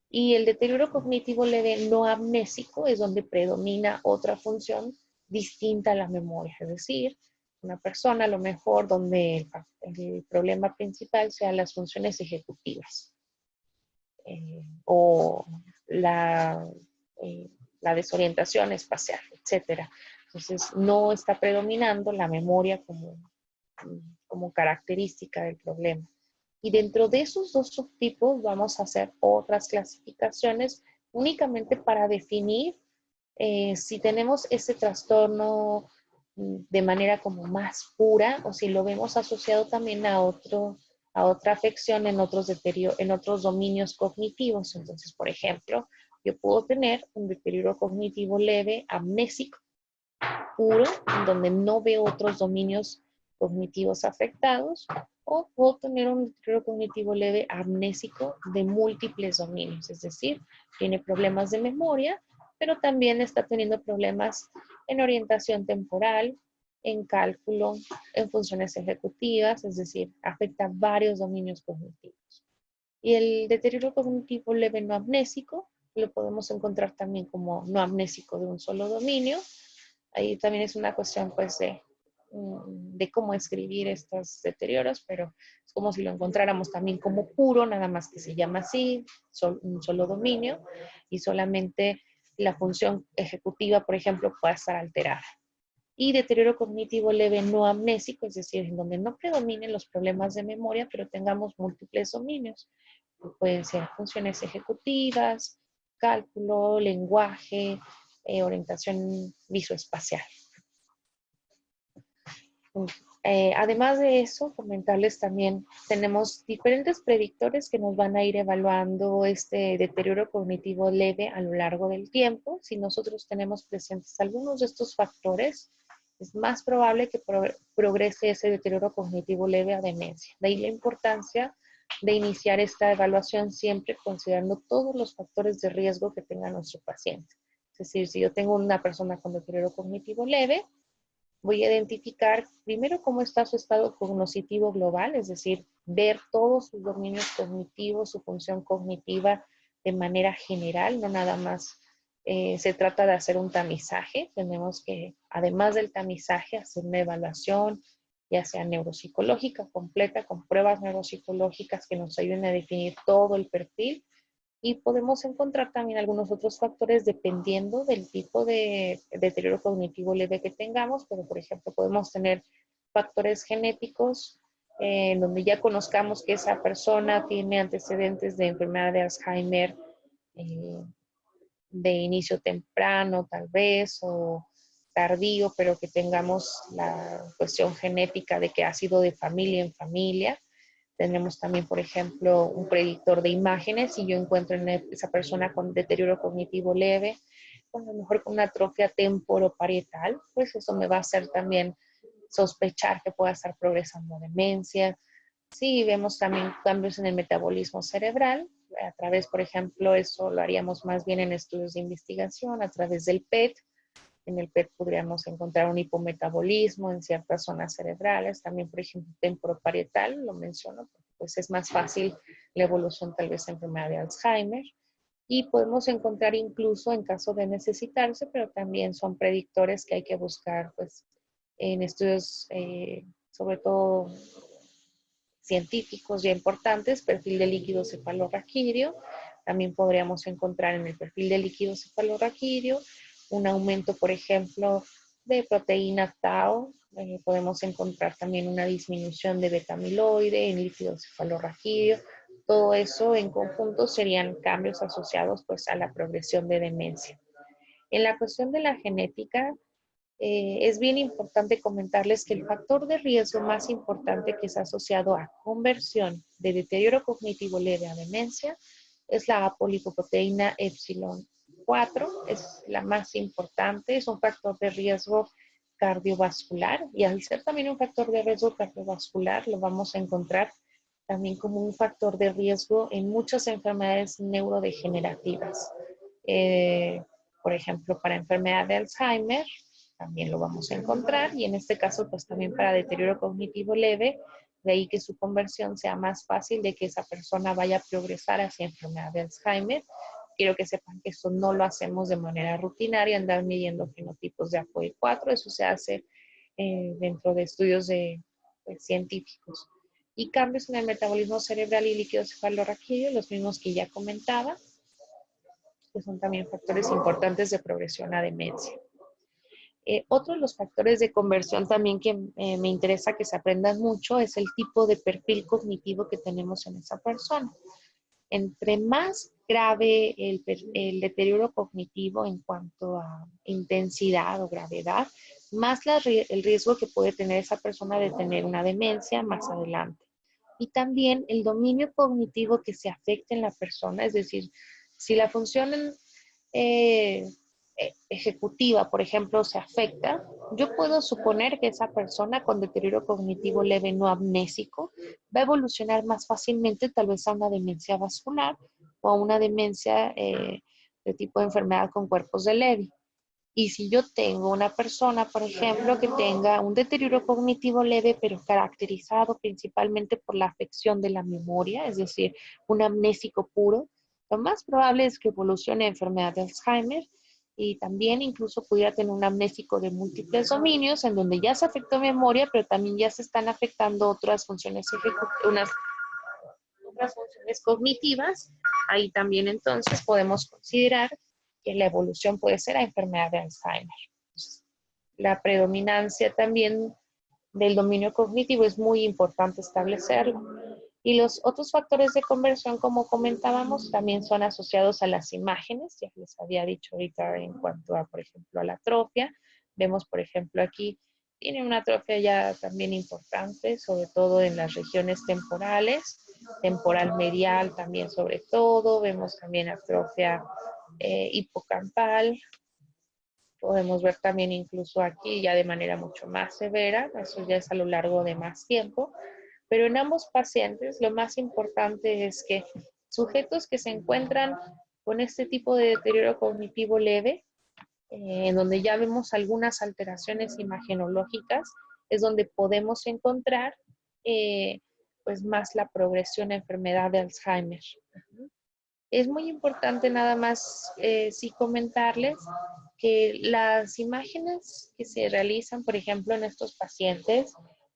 Y el deterioro cognitivo leve no amnésico es donde predomina otra función distinta a la memoria. Es decir, una persona a lo mejor donde el problema principal sean las funciones ejecutivas o la desorientación espacial, etcétera. Entonces, no está predominando la memoria como característica del problema. Y dentro de esos dos subtipos vamos a hacer otras clasificaciones únicamente para definir si tenemos ese trastorno de manera como más pura o si lo vemos asociado también a otra afección en en otros dominios cognitivos. Entonces, por ejemplo, yo puedo tener un deterioro cognitivo leve, amnésico, puro, en donde no veo otros dominios cognitivos afectados, o puedo tener un deterioro cognitivo leve amnésico de múltiples dominios, es decir, tiene problemas de memoria, pero también está teniendo problemas en orientación temporal, en cálculo, en funciones ejecutivas, es decir, afecta varios dominios cognitivos. Y el deterioro cognitivo leve no amnésico lo podemos encontrar también como no amnésico de un solo dominio. Ahí también es una cuestión pues de cómo escribir estos deterioros, pero es como si lo encontráramos también como puro, nada más que se llama así, un solo dominio, y solamente la función ejecutiva, por ejemplo, puede estar alterada. Y deterioro cognitivo leve no amnésico, es decir, en donde no predominen los problemas de memoria, pero tengamos múltiples dominios. Pueden ser funciones ejecutivas, cálculo, lenguaje, orientación visoespacial. Además de eso, comentarles también, tenemos diferentes predictores que nos van a ir evaluando este deterioro cognitivo leve a lo largo del tiempo. Si nosotros tenemos presentes algunos de estos factores, es más probable que progrese ese deterioro cognitivo leve a demencia. De ahí la importancia de iniciar esta evaluación siempre considerando todos los factores de riesgo que tenga nuestro paciente. Es decir, si yo tengo una persona con deterioro cognitivo leve, voy a identificar primero cómo está su estado cognitivo global, es decir, ver todos sus dominios cognitivos, su función cognitiva de manera general, no nada más se trata de hacer un tamizaje. Tenemos que, además del tamizaje, hacer una evaluación, ya sea neuropsicológica completa, con pruebas neuropsicológicas que nos ayuden a definir todo el perfil. Y podemos encontrar también algunos otros factores dependiendo del tipo de deterioro cognitivo leve que tengamos, pero por ejemplo podemos tener factores genéticos en donde ya conozcamos que esa persona tiene antecedentes de enfermedad de Alzheimer de inicio temprano tal vez o tardío, pero que tengamos la cuestión genética de que ha sido de familia en familia. Tenemos también, por ejemplo, un predictor de imágenes. Si yo encuentro en esa persona con deterioro cognitivo leve, a lo mejor con una atrofia temporoparietal, pues eso me va a hacer también sospechar que pueda estar progresando a demencia. Sí, vemos también cambios en el metabolismo cerebral, a través, por ejemplo, eso lo haríamos más bien en estudios de investigación, a través del PET. En el PET podríamos encontrar un hipometabolismo en ciertas zonas cerebrales, también por ejemplo temporoparietal, lo menciono porque pues es más fácil la evolución tal vez de enfermedad de Alzheimer. Y podemos encontrar incluso en caso de necesitarse, pero también son predictores que hay que buscar pues en estudios sobre todo científicos ya importantes, perfil de líquido cefalorraquídeo. También podríamos encontrar en el perfil de líquido cefalorraquídeo un aumento, por ejemplo, de proteína tau. Podemos encontrar también una disminución de beta-amiloide en líquido cefalorraquídeo. Todo eso en conjunto serían cambios asociados pues, a la progresión de demencia. En la cuestión de la genética, es bien importante comentarles que el factor de riesgo más importante que es asociado a conversión de deterioro cognitivo leve a demencia es la apolipoproteína epsilon 4, es la más importante, es un factor de riesgo cardiovascular y al ser también un factor de riesgo cardiovascular lo vamos a encontrar también como un factor de riesgo en muchas enfermedades neurodegenerativas. Por ejemplo, para enfermedad de Alzheimer, también lo vamos a encontrar. Y en este caso, pues también para deterioro cognitivo leve, de ahí que su conversión sea más fácil de que esa persona vaya a progresar hacia enfermedad de Alzheimer. Quiero que sepan que esto no lo hacemos de manera rutinaria, andar midiendo fenotipos de APOE4, eso se hace dentro de estudios científicos. Y cambios en el metabolismo cerebral y líquido cefalorraquídeo, los mismos que ya comentaba, que son también factores importantes de progresión a demencia. Otro de los factores de conversión también que me interesa que se aprendan mucho es el tipo de perfil cognitivo que tenemos en esa persona. Entre más grave el deterioro cognitivo en cuanto a intensidad o gravedad, más el riesgo que puede tener esa persona de tener una demencia más adelante. Y también el dominio cognitivo que se afecta en la persona, es decir, si la función ejecutiva, por ejemplo, se afecta, yo puedo suponer que esa persona con deterioro cognitivo leve no amnésico va a evolucionar más fácilmente tal vez a una demencia vascular o a una demencia de tipo de enfermedad con cuerpos de Levy. Y si yo tengo una persona, por ejemplo, que tenga un deterioro cognitivo leve, pero caracterizado principalmente por la afección de la memoria, es decir, un amnésico puro, lo más probable es que evolucione a enfermedad de Alzheimer y también incluso pudiera tener un amnésico de múltiples dominios, en donde ya se afectó memoria, pero también ya se están afectando otras funciones otras funciones cognitivas. Ahí también entonces podemos considerar que la evolución puede ser a enfermedad de Alzheimer. La predominancia también del dominio cognitivo es muy importante establecerlo. Y los otros factores de conversión, como comentábamos, también son asociados a las imágenes. Ya les había dicho ahorita en cuanto a, por ejemplo, a la atrofia. Vemos, por ejemplo, aquí tiene una atrofia ya también importante, sobre todo en las regiones temporales, temporal medial también sobre todo. Vemos también atrofia hipocampal. Podemos ver también incluso aquí ya de manera mucho más severa, eso ya es a lo largo de más tiempo, pero en ambos pacientes lo más importante es que sujetos que se encuentran con este tipo de deterioro cognitivo leve, en donde ya vemos algunas alteraciones imagenológicas, es donde podemos encontrar pues más la progresión a enfermedad de Alzheimer. Es muy importante nada más sí comentarles que las imágenes que se realizan, por ejemplo, en estos pacientes,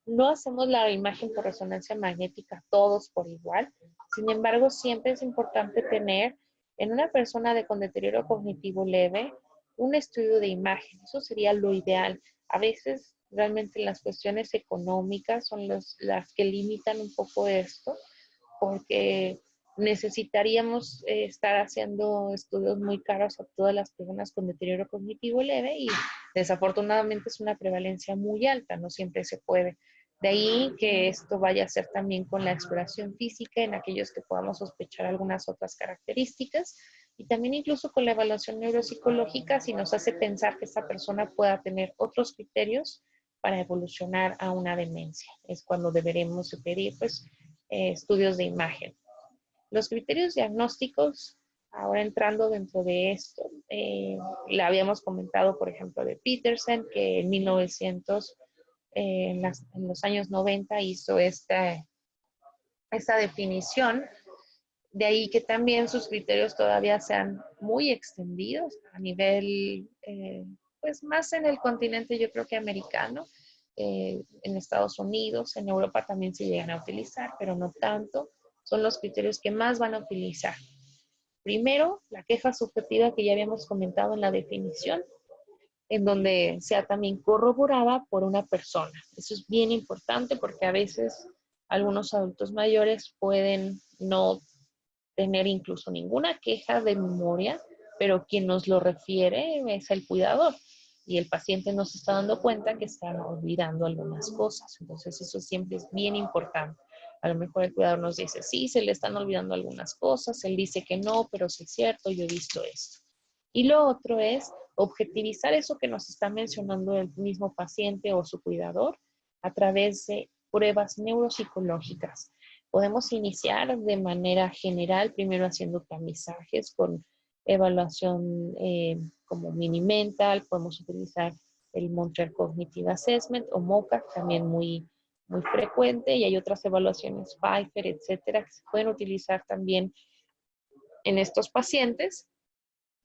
no hacemos la imagen por resonancia magnética todos por igual. Sin embargo, siempre es importante tener en una persona con deterioro cognitivo leve un estudio de imagen. Eso sería lo ideal. A veces realmente las cuestiones económicas son las que limitan un poco esto, porque necesitaríamos estar haciendo estudios muy caros a todas las personas con deterioro cognitivo leve y desafortunadamente es una prevalencia muy alta, no siempre se puede. De ahí que esto vaya a ser también con la exploración física en aquellos que podamos sospechar algunas otras características y también incluso con la evaluación neuropsicológica si nos hace pensar que esta persona pueda tener otros criterios para evolucionar a una demencia. Es cuando deberemos pedir pues estudios de imagen. Los criterios diagnósticos, ahora entrando dentro de esto, le habíamos comentado, por ejemplo, de Peterson, que en 1900, en los años 90 hizo esta definición. De ahí que también sus criterios todavía sean muy extendidos a nivel, pues más en el continente yo creo que americano, en Estados Unidos, en Europa también se llegan a utilizar, pero no tanto. Son los criterios que más van a utilizar. Primero, la queja subjetiva que ya habíamos comentado en la definición, en donde sea también corroborada por una persona. Eso es bien importante porque a veces algunos adultos mayores pueden no tener incluso ninguna queja de memoria, pero quien nos lo refiere es el cuidador y el paciente no se está dando cuenta que están olvidando algunas cosas. Entonces eso siempre es bien importante. A lo mejor el cuidador nos dice, sí, se le están olvidando algunas cosas, él dice que no, pero sí es cierto, yo he visto esto. Y lo otro es objetivizar eso que nos está mencionando el mismo paciente o su cuidador a través de pruebas neuropsicológicas. Podemos iniciar de manera general, primero haciendo tamizajes con evaluación como mini mental, podemos utilizar el Montreal Cognitive Assessment o MOCA, también muy frecuente, y hay otras evaluaciones, Pfeiffer, etcétera, que se pueden utilizar también en estos pacientes.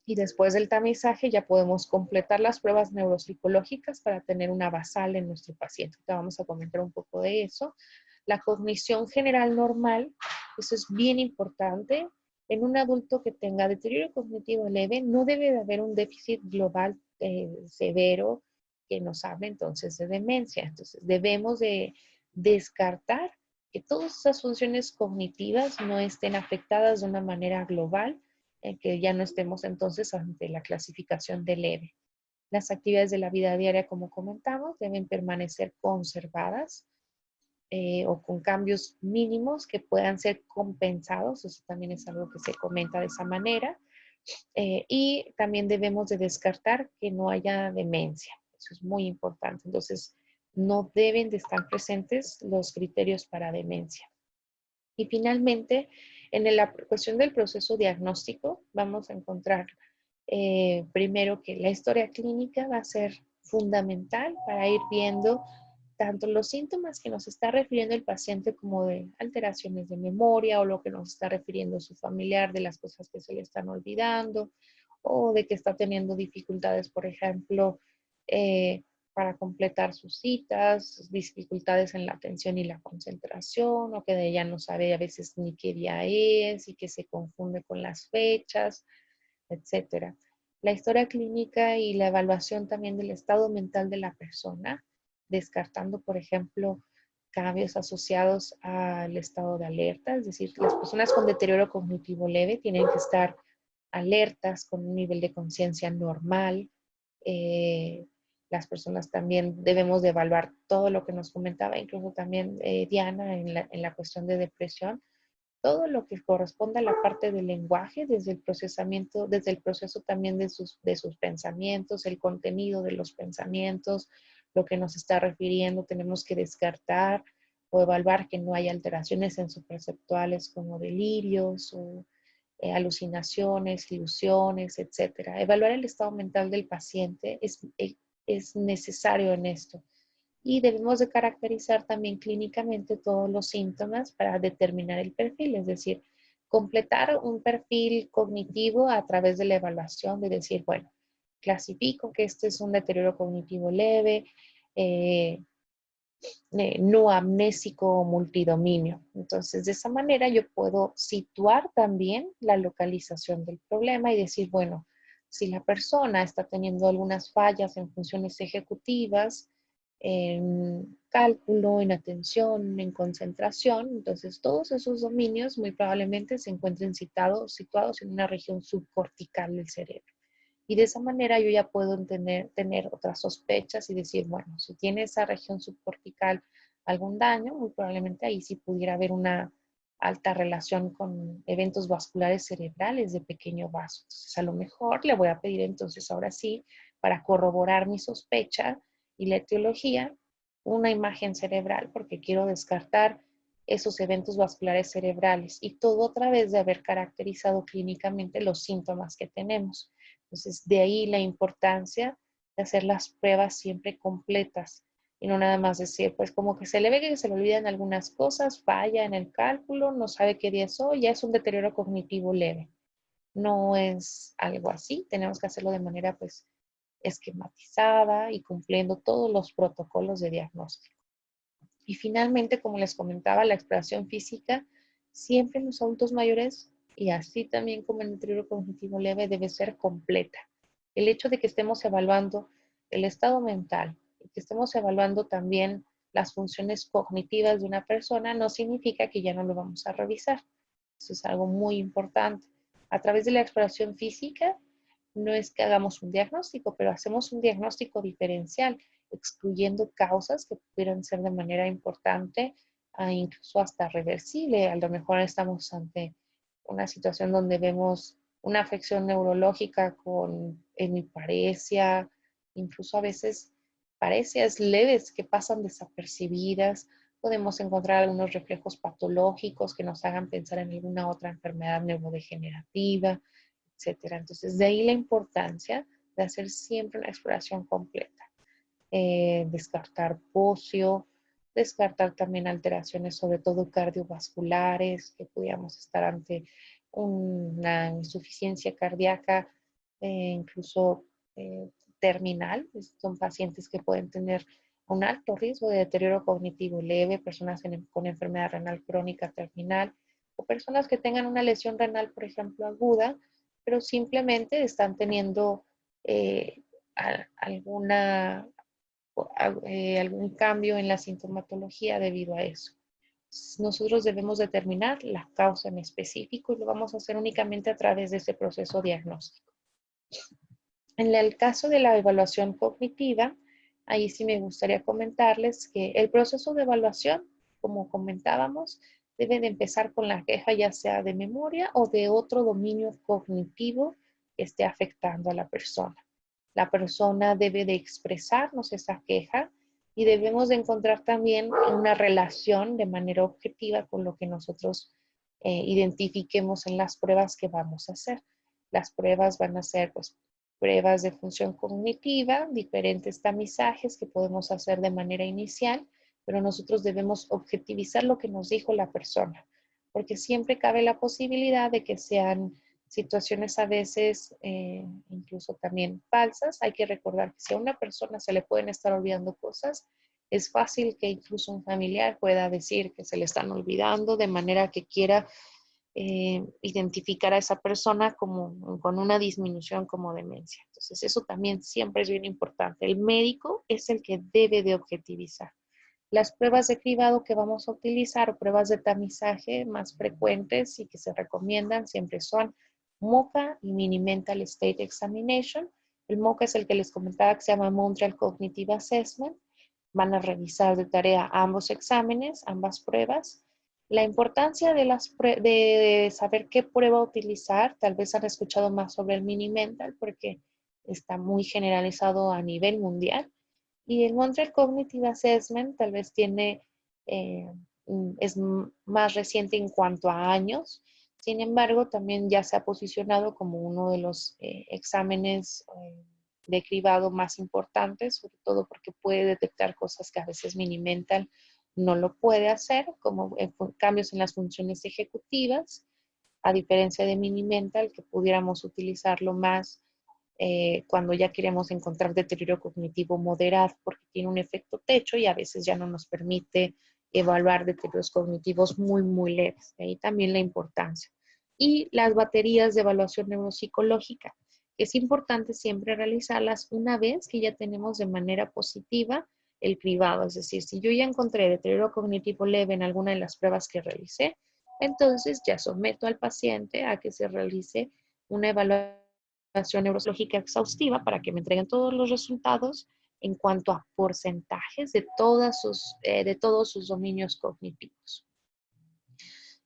Y después del tamizaje ya podemos completar las pruebas neuropsicológicas para tener una basal en nuestro paciente. Te vamos a comentar un poco de eso. La cognición general normal, eso es bien importante. En un adulto que tenga deterioro cognitivo leve, no debe de haber un déficit global severo que nos hable entonces de demencia. Entonces debemos de descartar que todas esas funciones cognitivas no estén afectadas de una manera global, que ya no estemos entonces ante la clasificación de leve. Las actividades de la vida diaria, como comentamos, deben permanecer conservadas o con cambios mínimos que puedan ser compensados. Eso también es algo que se comenta de esa manera. Y también debemos de descartar que no haya demencia. Eso es muy importante. Entonces, no deben de estar presentes los criterios para demencia. Y finalmente, en la cuestión del proceso diagnóstico, vamos a encontrar primero que la historia clínica va a ser fundamental para ir viendo tanto los síntomas que nos está refiriendo el paciente como de alteraciones de memoria o lo que nos está refiriendo su familiar de las cosas que se le están olvidando o de que está teniendo dificultades, por ejemplo, para completar sus citas, dificultades en la atención y la concentración, o que de ella no sabe a veces ni qué día es y que se confunde con las fechas, etcétera. La historia clínica y la evaluación también del estado mental de la persona, descartando, por ejemplo, cambios asociados al estado de alerta, es decir, las personas con deterioro cognitivo leve tienen que estar alertas con un nivel de conciencia normal. Las personas también debemos de evaluar todo lo que nos comentaba, incluso también Diana en la cuestión de depresión, todo lo que corresponde a la parte del lenguaje, desde el procesamiento, desde el proceso también de sus pensamientos, el contenido de los pensamientos, lo que nos está refiriendo, tenemos que descartar o evaluar que no haya alteraciones sensoperceptuales como delirios o alucinaciones, ilusiones, etcétera. Evaluar el estado mental del paciente es necesario en esto. Y debemos de caracterizar también clínicamente todos los síntomas para determinar el perfil, es decir, completar un perfil cognitivo a través de la evaluación, de decir, bueno, clasifico que este es un deterioro cognitivo leve, no amnésico o multidominio. Entonces, de esa manera yo puedo situar también la localización del problema y decir, bueno, si la persona está teniendo algunas fallas en funciones ejecutivas, en cálculo, en atención, en concentración, entonces todos esos dominios muy probablemente se encuentren situados en una región subcortical del cerebro. Y de esa manera yo ya puedo tener otras sospechas y decir, bueno, si tiene esa región subcortical algún daño, muy probablemente ahí sí pudiera haber una alta relación con eventos vasculares cerebrales de pequeño vaso. Entonces, a lo mejor le voy a pedir entonces ahora sí, para corroborar mi sospecha y la etiología, una imagen cerebral, porque quiero descartar esos eventos vasculares cerebrales y todo a través de haber caracterizado clínicamente los síntomas que tenemos. Entonces, de ahí la importancia de hacer las pruebas siempre completas y no nada más decir, pues como que se le ve que se le olvidan algunas cosas, falla en el cálculo, no sabe qué día es hoy, ya es un deterioro cognitivo leve. No es algo así, tenemos que hacerlo de manera pues esquematizada y cumpliendo todos los protocolos de diagnóstico. Y finalmente, como les comentaba, la exploración física siempre en los adultos mayores y así también como en el deterioro cognitivo leve debe ser completa. El hecho de que estemos evaluando el estado mental y que estemos evaluando también las funciones cognitivas de una persona no significa que ya no lo vamos a revisar. Eso es algo muy importante. A través de la exploración física no es que hagamos un diagnóstico, pero hacemos un diagnóstico diferencial, excluyendo causas que pudieran ser de manera importante, incluso hasta reversible. A lo mejor estamos ante una situación donde vemos una afección neurológica con hemiparesia, incluso a veces parecias leves que pasan desapercibidas. Podemos encontrar algunos reflejos patológicos que nos hagan pensar en alguna otra enfermedad neurodegenerativa, etcétera. Entonces, de ahí la importancia de hacer siempre una exploración completa. Descartar bocio, descartar también alteraciones, sobre todo cardiovasculares, que pudiéramos estar ante una insuficiencia cardíaca, incluso terminal. Son pacientes que pueden tener un alto riesgo de deterioro cognitivo leve, personas con enfermedad renal crónica terminal, o personas que tengan una lesión renal, por ejemplo, aguda, pero simplemente están teniendo alguna algún cambio en la sintomatología debido a eso. Nosotros debemos determinar la causa en específico y lo vamos a hacer únicamente a través de ese proceso diagnóstico. En el caso de la evaluación cognitiva, ahí sí me gustaría comentarles que el proceso de evaluación, como comentábamos, debe de empezar con la queja ya sea de memoria o de otro dominio cognitivo que esté afectando a la persona. La persona debe de expresarnos esa queja y debemos de encontrar también una relación de manera objetiva con lo que nosotros identifiquemos en las pruebas que vamos a hacer. Las pruebas van a ser pues, pruebas de función cognitiva, diferentes tamizajes que podemos hacer de manera inicial, pero nosotros debemos objetivizar lo que nos dijo la persona, porque siempre cabe la posibilidad de que sean situaciones a veces incluso también falsas. Hay que recordar que si a una persona se le pueden estar olvidando cosas, es fácil que incluso un familiar pueda decir que se le están olvidando de manera que quiera identificar a esa persona como, con una disminución como demencia. Entonces eso también siempre es bien importante. El médico es el que debe de objetivizar. Las pruebas de cribado que vamos a utilizar o pruebas de tamizaje más frecuentes y que se recomiendan siempre son MoCA y Mini Mental State Examination. El MoCA es el que les comentaba que se llama Montreal Cognitive Assessment. Van a revisar de tarea ambos exámenes, ambas pruebas. La importancia de saber qué prueba utilizar, tal vez han escuchado más sobre el Mini Mental porque está muy generalizado a nivel mundial. Y el Montreal Cognitive Assessment tal vez es más reciente en cuanto a años. Sin embargo, también ya se ha posicionado como uno de los exámenes de cribado más importantes, sobre todo porque puede detectar cosas que a veces Mini-Mental no lo puede hacer, como cambios en las funciones ejecutivas, a diferencia de Mini-Mental, que pudiéramos utilizarlo más cuando ya queremos encontrar deterioro cognitivo moderado, porque tiene un efecto techo y a veces ya no nos permite evaluar deterioros cognitivos muy, muy leves. De ahí también la importancia. Y las baterías de evaluación neuropsicológica. Es importante siempre realizarlas una vez que ya tenemos de manera positiva el cribado. Es decir, si yo ya encontré deterioro cognitivo leve en alguna de las pruebas que realicé, entonces ya someto al paciente a que se realice una evaluación neurológica exhaustiva para que me entreguen todos los resultados en cuanto a porcentajes de todos sus dominios cognitivos.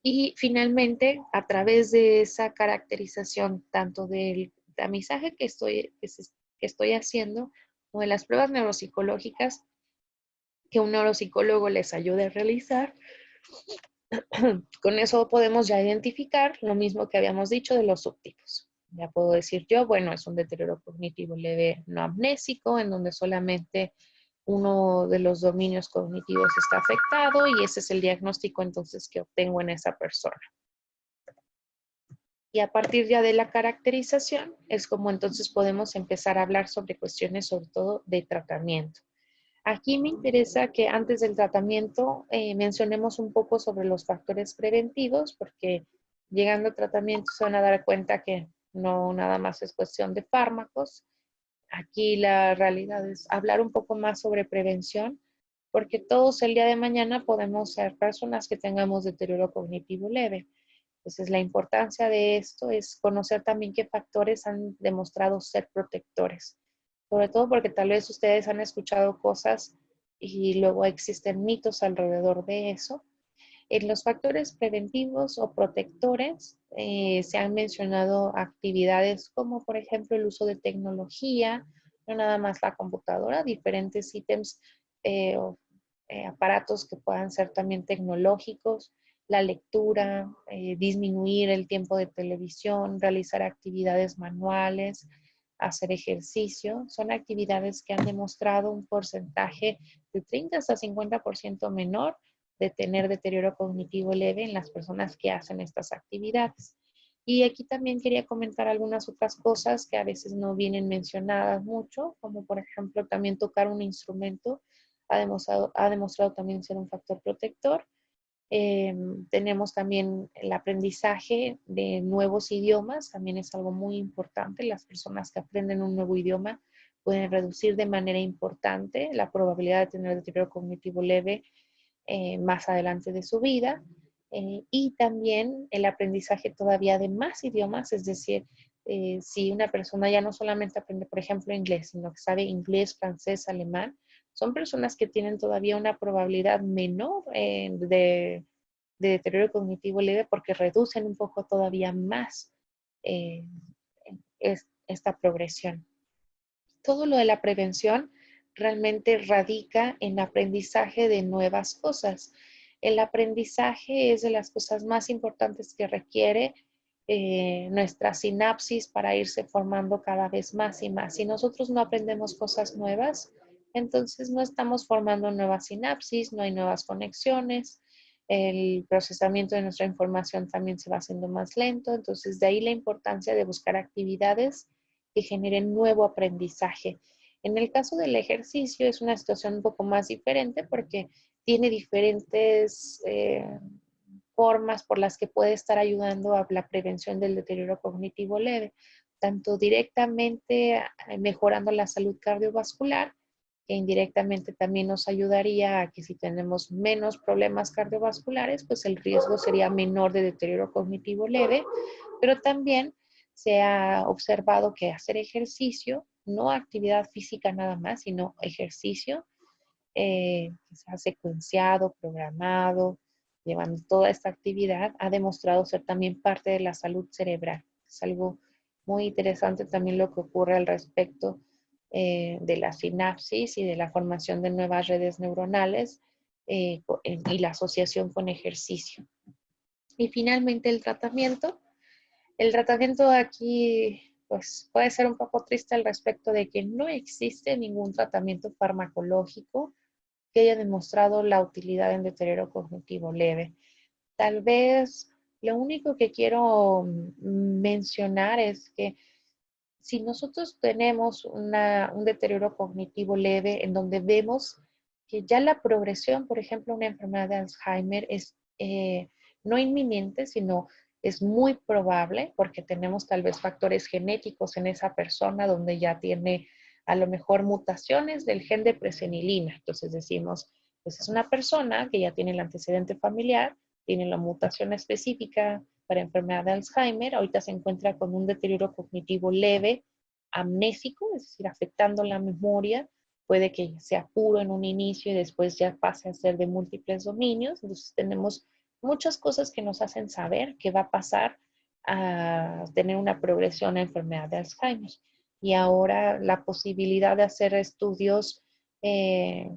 Y finalmente, a través de esa caracterización tanto del tamizaje que estoy haciendo como de las pruebas neuropsicológicas que un neuropsicólogo les ayude a realizar, con eso podemos ya identificar lo mismo que habíamos dicho de los subtipos. Ya puedo decir yo, bueno, es un deterioro cognitivo leve no amnésico, en donde solamente uno de los dominios cognitivos está afectado y ese es el diagnóstico entonces que obtengo en esa persona. Y a partir ya de la caracterización es como entonces podemos empezar a hablar sobre cuestiones sobre todo de tratamiento. Aquí me interesa que antes del tratamiento mencionemos un poco sobre los factores preventivos, porque llegando al tratamiento se van a dar cuenta que no nada más es cuestión de fármacos. Aquí la realidad es hablar un poco más sobre prevención, porque todos el día de mañana podemos ser personas que tengamos deterioro cognitivo leve. Entonces, la importancia de esto es conocer también qué factores han demostrado ser protectores. Sobre todo porque tal vez ustedes han escuchado cosas y luego existen mitos alrededor de eso. En los factores preventivos o protectores se han mencionado actividades como por ejemplo el uso de tecnología, no nada más la computadora, diferentes ítems o aparatos que puedan ser también tecnológicos, la lectura, disminuir el tiempo de televisión, realizar actividades manuales, hacer ejercicio. Son actividades que han demostrado un porcentaje de 30 hasta 50% menor de tener deterioro cognitivo leve en las personas que hacen estas actividades. Y aquí también quería comentar algunas otras cosas que a veces no vienen mencionadas mucho, como por ejemplo también tocar un instrumento ha demostrado también ser un factor protector. Tenemos también el aprendizaje de nuevos idiomas, también es algo muy importante. Las personas que aprenden un nuevo idioma pueden reducir de manera importante la probabilidad de tener deterioro cognitivo leve más adelante de su vida. Y también el aprendizaje todavía de más idiomas, es decir, si una persona ya no solamente aprende, por ejemplo, inglés, sino que sabe inglés, francés, alemán, son personas que tienen todavía una probabilidad menor de deterioro cognitivo leve porque reducen un poco todavía más eh, esta progresión. Todo lo de la prevención realmente radica en aprendizaje de nuevas cosas. El aprendizaje es de las cosas más importantes que requiere nuestra sinapsis para irse formando cada vez más y más. Si nosotros no aprendemos cosas nuevas, entonces no estamos formando nuevas sinapsis, no hay nuevas conexiones, el procesamiento de nuestra información también se va haciendo más lento, entonces de ahí la importancia de buscar actividades que generen nuevo aprendizaje. En el caso del ejercicio es una situación un poco más diferente porque tiene diferentes formas por las que puede estar ayudando a la prevención del deterioro cognitivo leve, tanto directamente mejorando la salud cardiovascular, que indirectamente también nos ayudaría a que si tenemos menos problemas cardiovasculares, pues el riesgo sería menor de deterioro cognitivo leve, pero también se ha observado que hacer ejercicio, no actividad física nada más, sino ejercicio, que se ha secuenciado, programado, llevando toda esta actividad, ha demostrado ser también parte de la salud cerebral. Es algo muy interesante también lo que ocurre al respecto de la sinapsis y de la formación de nuevas redes neuronales y la asociación con ejercicio. Y finalmente el tratamiento. El tratamiento aquí pues, puede ser un poco triste al respecto de que no existe ningún tratamiento farmacológico que haya demostrado la utilidad en deterioro cognitivo leve. Tal vez lo único que quiero mencionar es que si nosotros tenemos un deterioro cognitivo leve en donde vemos que ya la progresión, por ejemplo, una enfermedad de Alzheimer es no inminente, sino es muy probable porque tenemos tal vez factores genéticos en esa persona donde ya tiene a lo mejor mutaciones del gen de presenilina. Entonces decimos, pues es una persona que ya tiene el antecedente familiar, tiene la mutación específica para enfermedad de Alzheimer, ahorita se encuentra con un deterioro cognitivo leve, amnésico, es decir, afectando la memoria, puede que sea puro en un inicio y después ya pase a ser de múltiples dominios, entonces tenemos muchas cosas que nos hacen saber qué va a pasar a tener una progresión a enfermedad de Alzheimer. Y ahora la posibilidad de hacer estudios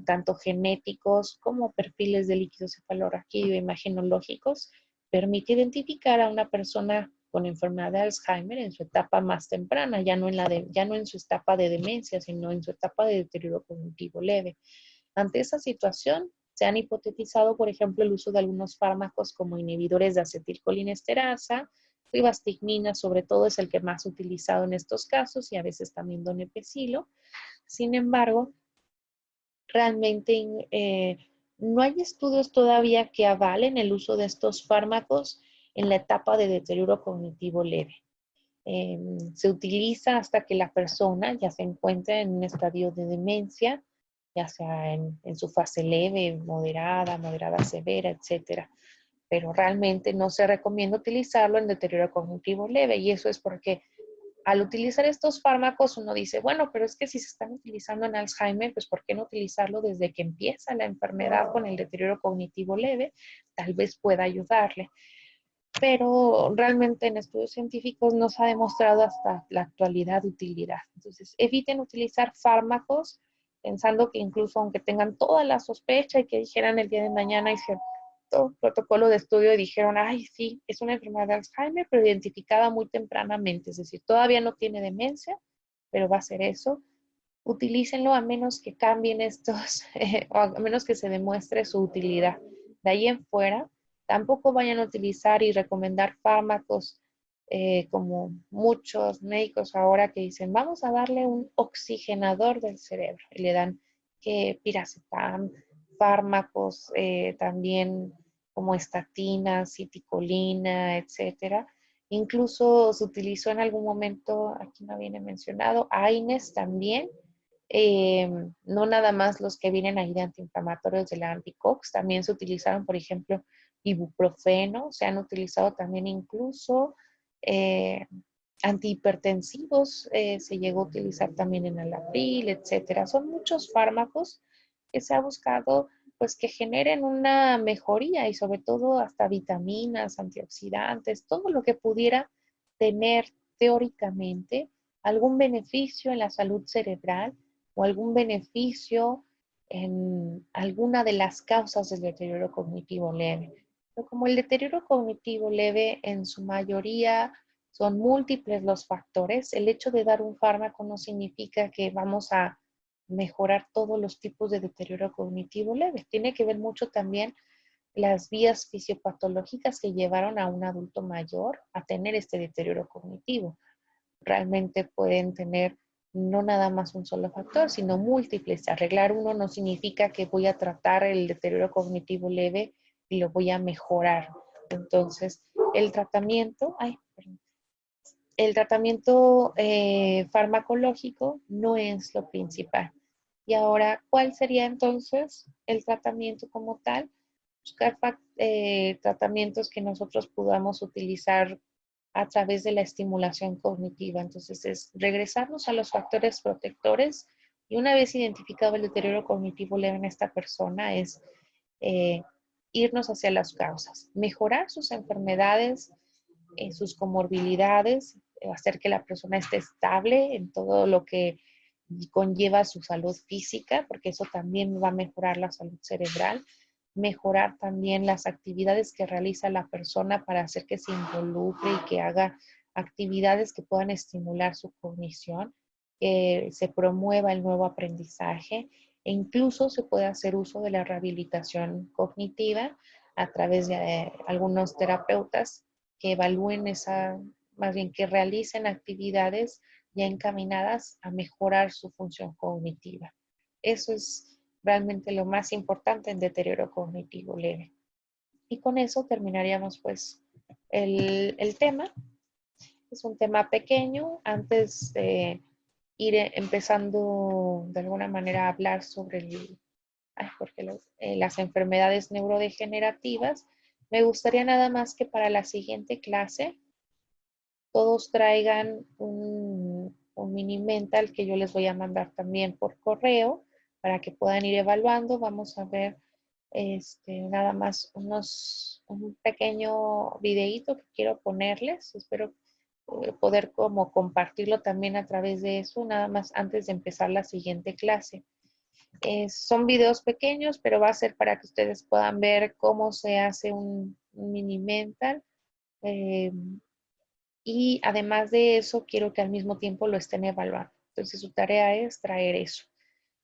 tanto genéticos como perfiles de líquido cefalorraquídeo e imagenológicos permite identificar a una persona con enfermedad de Alzheimer en su etapa más temprana, ya no en su etapa de demencia, sino en su etapa de deterioro cognitivo leve. Ante esa situación, se han hipotetizado, por ejemplo, el uso de algunos fármacos como inhibidores de acetilcolinesterasa, ribastigmina, sobre todo es el que más utilizado en estos casos, y a veces también donepezilo. Sin embargo, realmente no hay estudios todavía que avalen el uso de estos fármacos en la etapa de deterioro cognitivo leve. Se utiliza hasta que la persona ya se encuentra en un estadio de demencia, ya sea en su fase leve, moderada, moderada severa, etcétera. Pero realmente no se recomienda utilizarlo en deterioro cognitivo leve y eso es porque al utilizar estos fármacos uno dice, bueno, pero es que si se están utilizando en Alzheimer, pues ¿por qué no utilizarlo desde que empieza la enfermedad con el deterioro cognitivo leve? Tal vez pueda ayudarle. Pero realmente en estudios científicos no se ha demostrado hasta la actualidad utilidad. Entonces, eviten utilizar fármacos pensando que incluso aunque tengan toda la sospecha y que dijeran el día de mañana, cierto protocolo de estudio y dijeron, ay, sí, es una enfermedad de Alzheimer, pero identificada muy tempranamente, es decir, todavía no tiene demencia, pero va a ser eso. Utilícenlo a menos que cambien estos, o a menos que se demuestre su utilidad. De ahí en fuera, tampoco vayan a utilizar y recomendar fármacos como muchos médicos ahora que dicen, vamos a darle un oxigenador del cerebro. Y le dan que piracetam, fármacos también como estatinas, citicolina, etcétera. Incluso se utilizó en algún momento, aquí no viene mencionado, AINES también, no nada más los que vienen ahí de antiinflamatorios de la anticox, también se utilizaron, por ejemplo, ibuprofeno, se han utilizado también incluso eh, antihipertensivos, se llegó a utilizar también en Alapril, etcétera. Son muchos fármacos que se ha buscado pues que generen una mejoría y sobre todo hasta vitaminas, antioxidantes, todo lo que pudiera tener teóricamente algún beneficio en la salud cerebral o algún beneficio en alguna de las causas del deterioro cognitivo leve. Pero como el deterioro cognitivo leve en su mayoría son múltiples los factores, el hecho de dar un fármaco no significa que vamos a mejorar todos los tipos de deterioro cognitivo leve. Tiene que ver mucho también las vías fisiopatológicas que llevaron a un adulto mayor a tener este deterioro cognitivo. Realmente pueden tener no nada más un solo factor, sino múltiples. Arreglar uno no significa que voy a tratar el deterioro cognitivo leve y lo voy a mejorar. Entonces, el tratamiento, farmacológico no es lo principal. Y ahora, ¿cuál sería entonces el tratamiento como tal? Buscar tratamientos que nosotros podamos utilizar a través de la estimulación cognitiva. Entonces, es regresarnos a los factores protectores y una vez identificado el deterioro cognitivo leve en esta persona, es eh, irnos hacia las causas, mejorar sus enfermedades, sus comorbilidades, hacer que la persona esté estable en todo lo que conlleva su salud física, porque eso también va a mejorar la salud cerebral, mejorar también las actividades que realiza la persona para hacer que se involucre y que haga actividades que puedan estimular su cognición, que se promueva el nuevo aprendizaje e incluso se puede hacer uso de la rehabilitación cognitiva a través de algunos terapeutas que evalúen más bien que realicen actividades ya encaminadas a mejorar su función cognitiva. Eso es realmente lo más importante en deterioro cognitivo leve. Y con eso terminaríamos pues el tema. Es un tema pequeño. Antes de ir empezando de alguna manera a hablar sobre las enfermedades neurodegenerativas, me gustaría nada más que para la siguiente clase todos traigan un mini mental que yo les voy a mandar también por correo para que puedan ir evaluando. Vamos a ver nada más un pequeño videíto que quiero ponerles. Espero poder como compartirlo también a través de eso, nada más antes de empezar la siguiente clase. Son videos pequeños, pero va a ser para que ustedes puedan ver cómo se hace un mini mental. Y además de eso, quiero que al mismo tiempo lo estén evaluando. Entonces, su tarea es traer eso.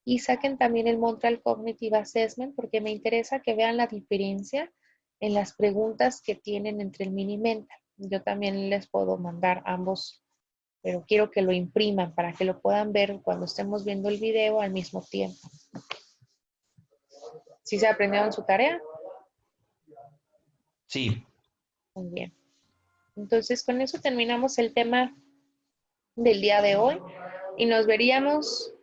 Y saquen también el Montreal Cognitive Assessment porque me interesa que vean la diferencia en las preguntas que tienen entre el mini mental. Yo también les puedo mandar ambos, pero quiero que lo impriman para que lo puedan ver cuando estemos viendo el video al mismo tiempo. ¿Sí se aprendieron su tarea? Sí. Muy bien. Entonces, con eso terminamos el tema del día de hoy y nos veríamos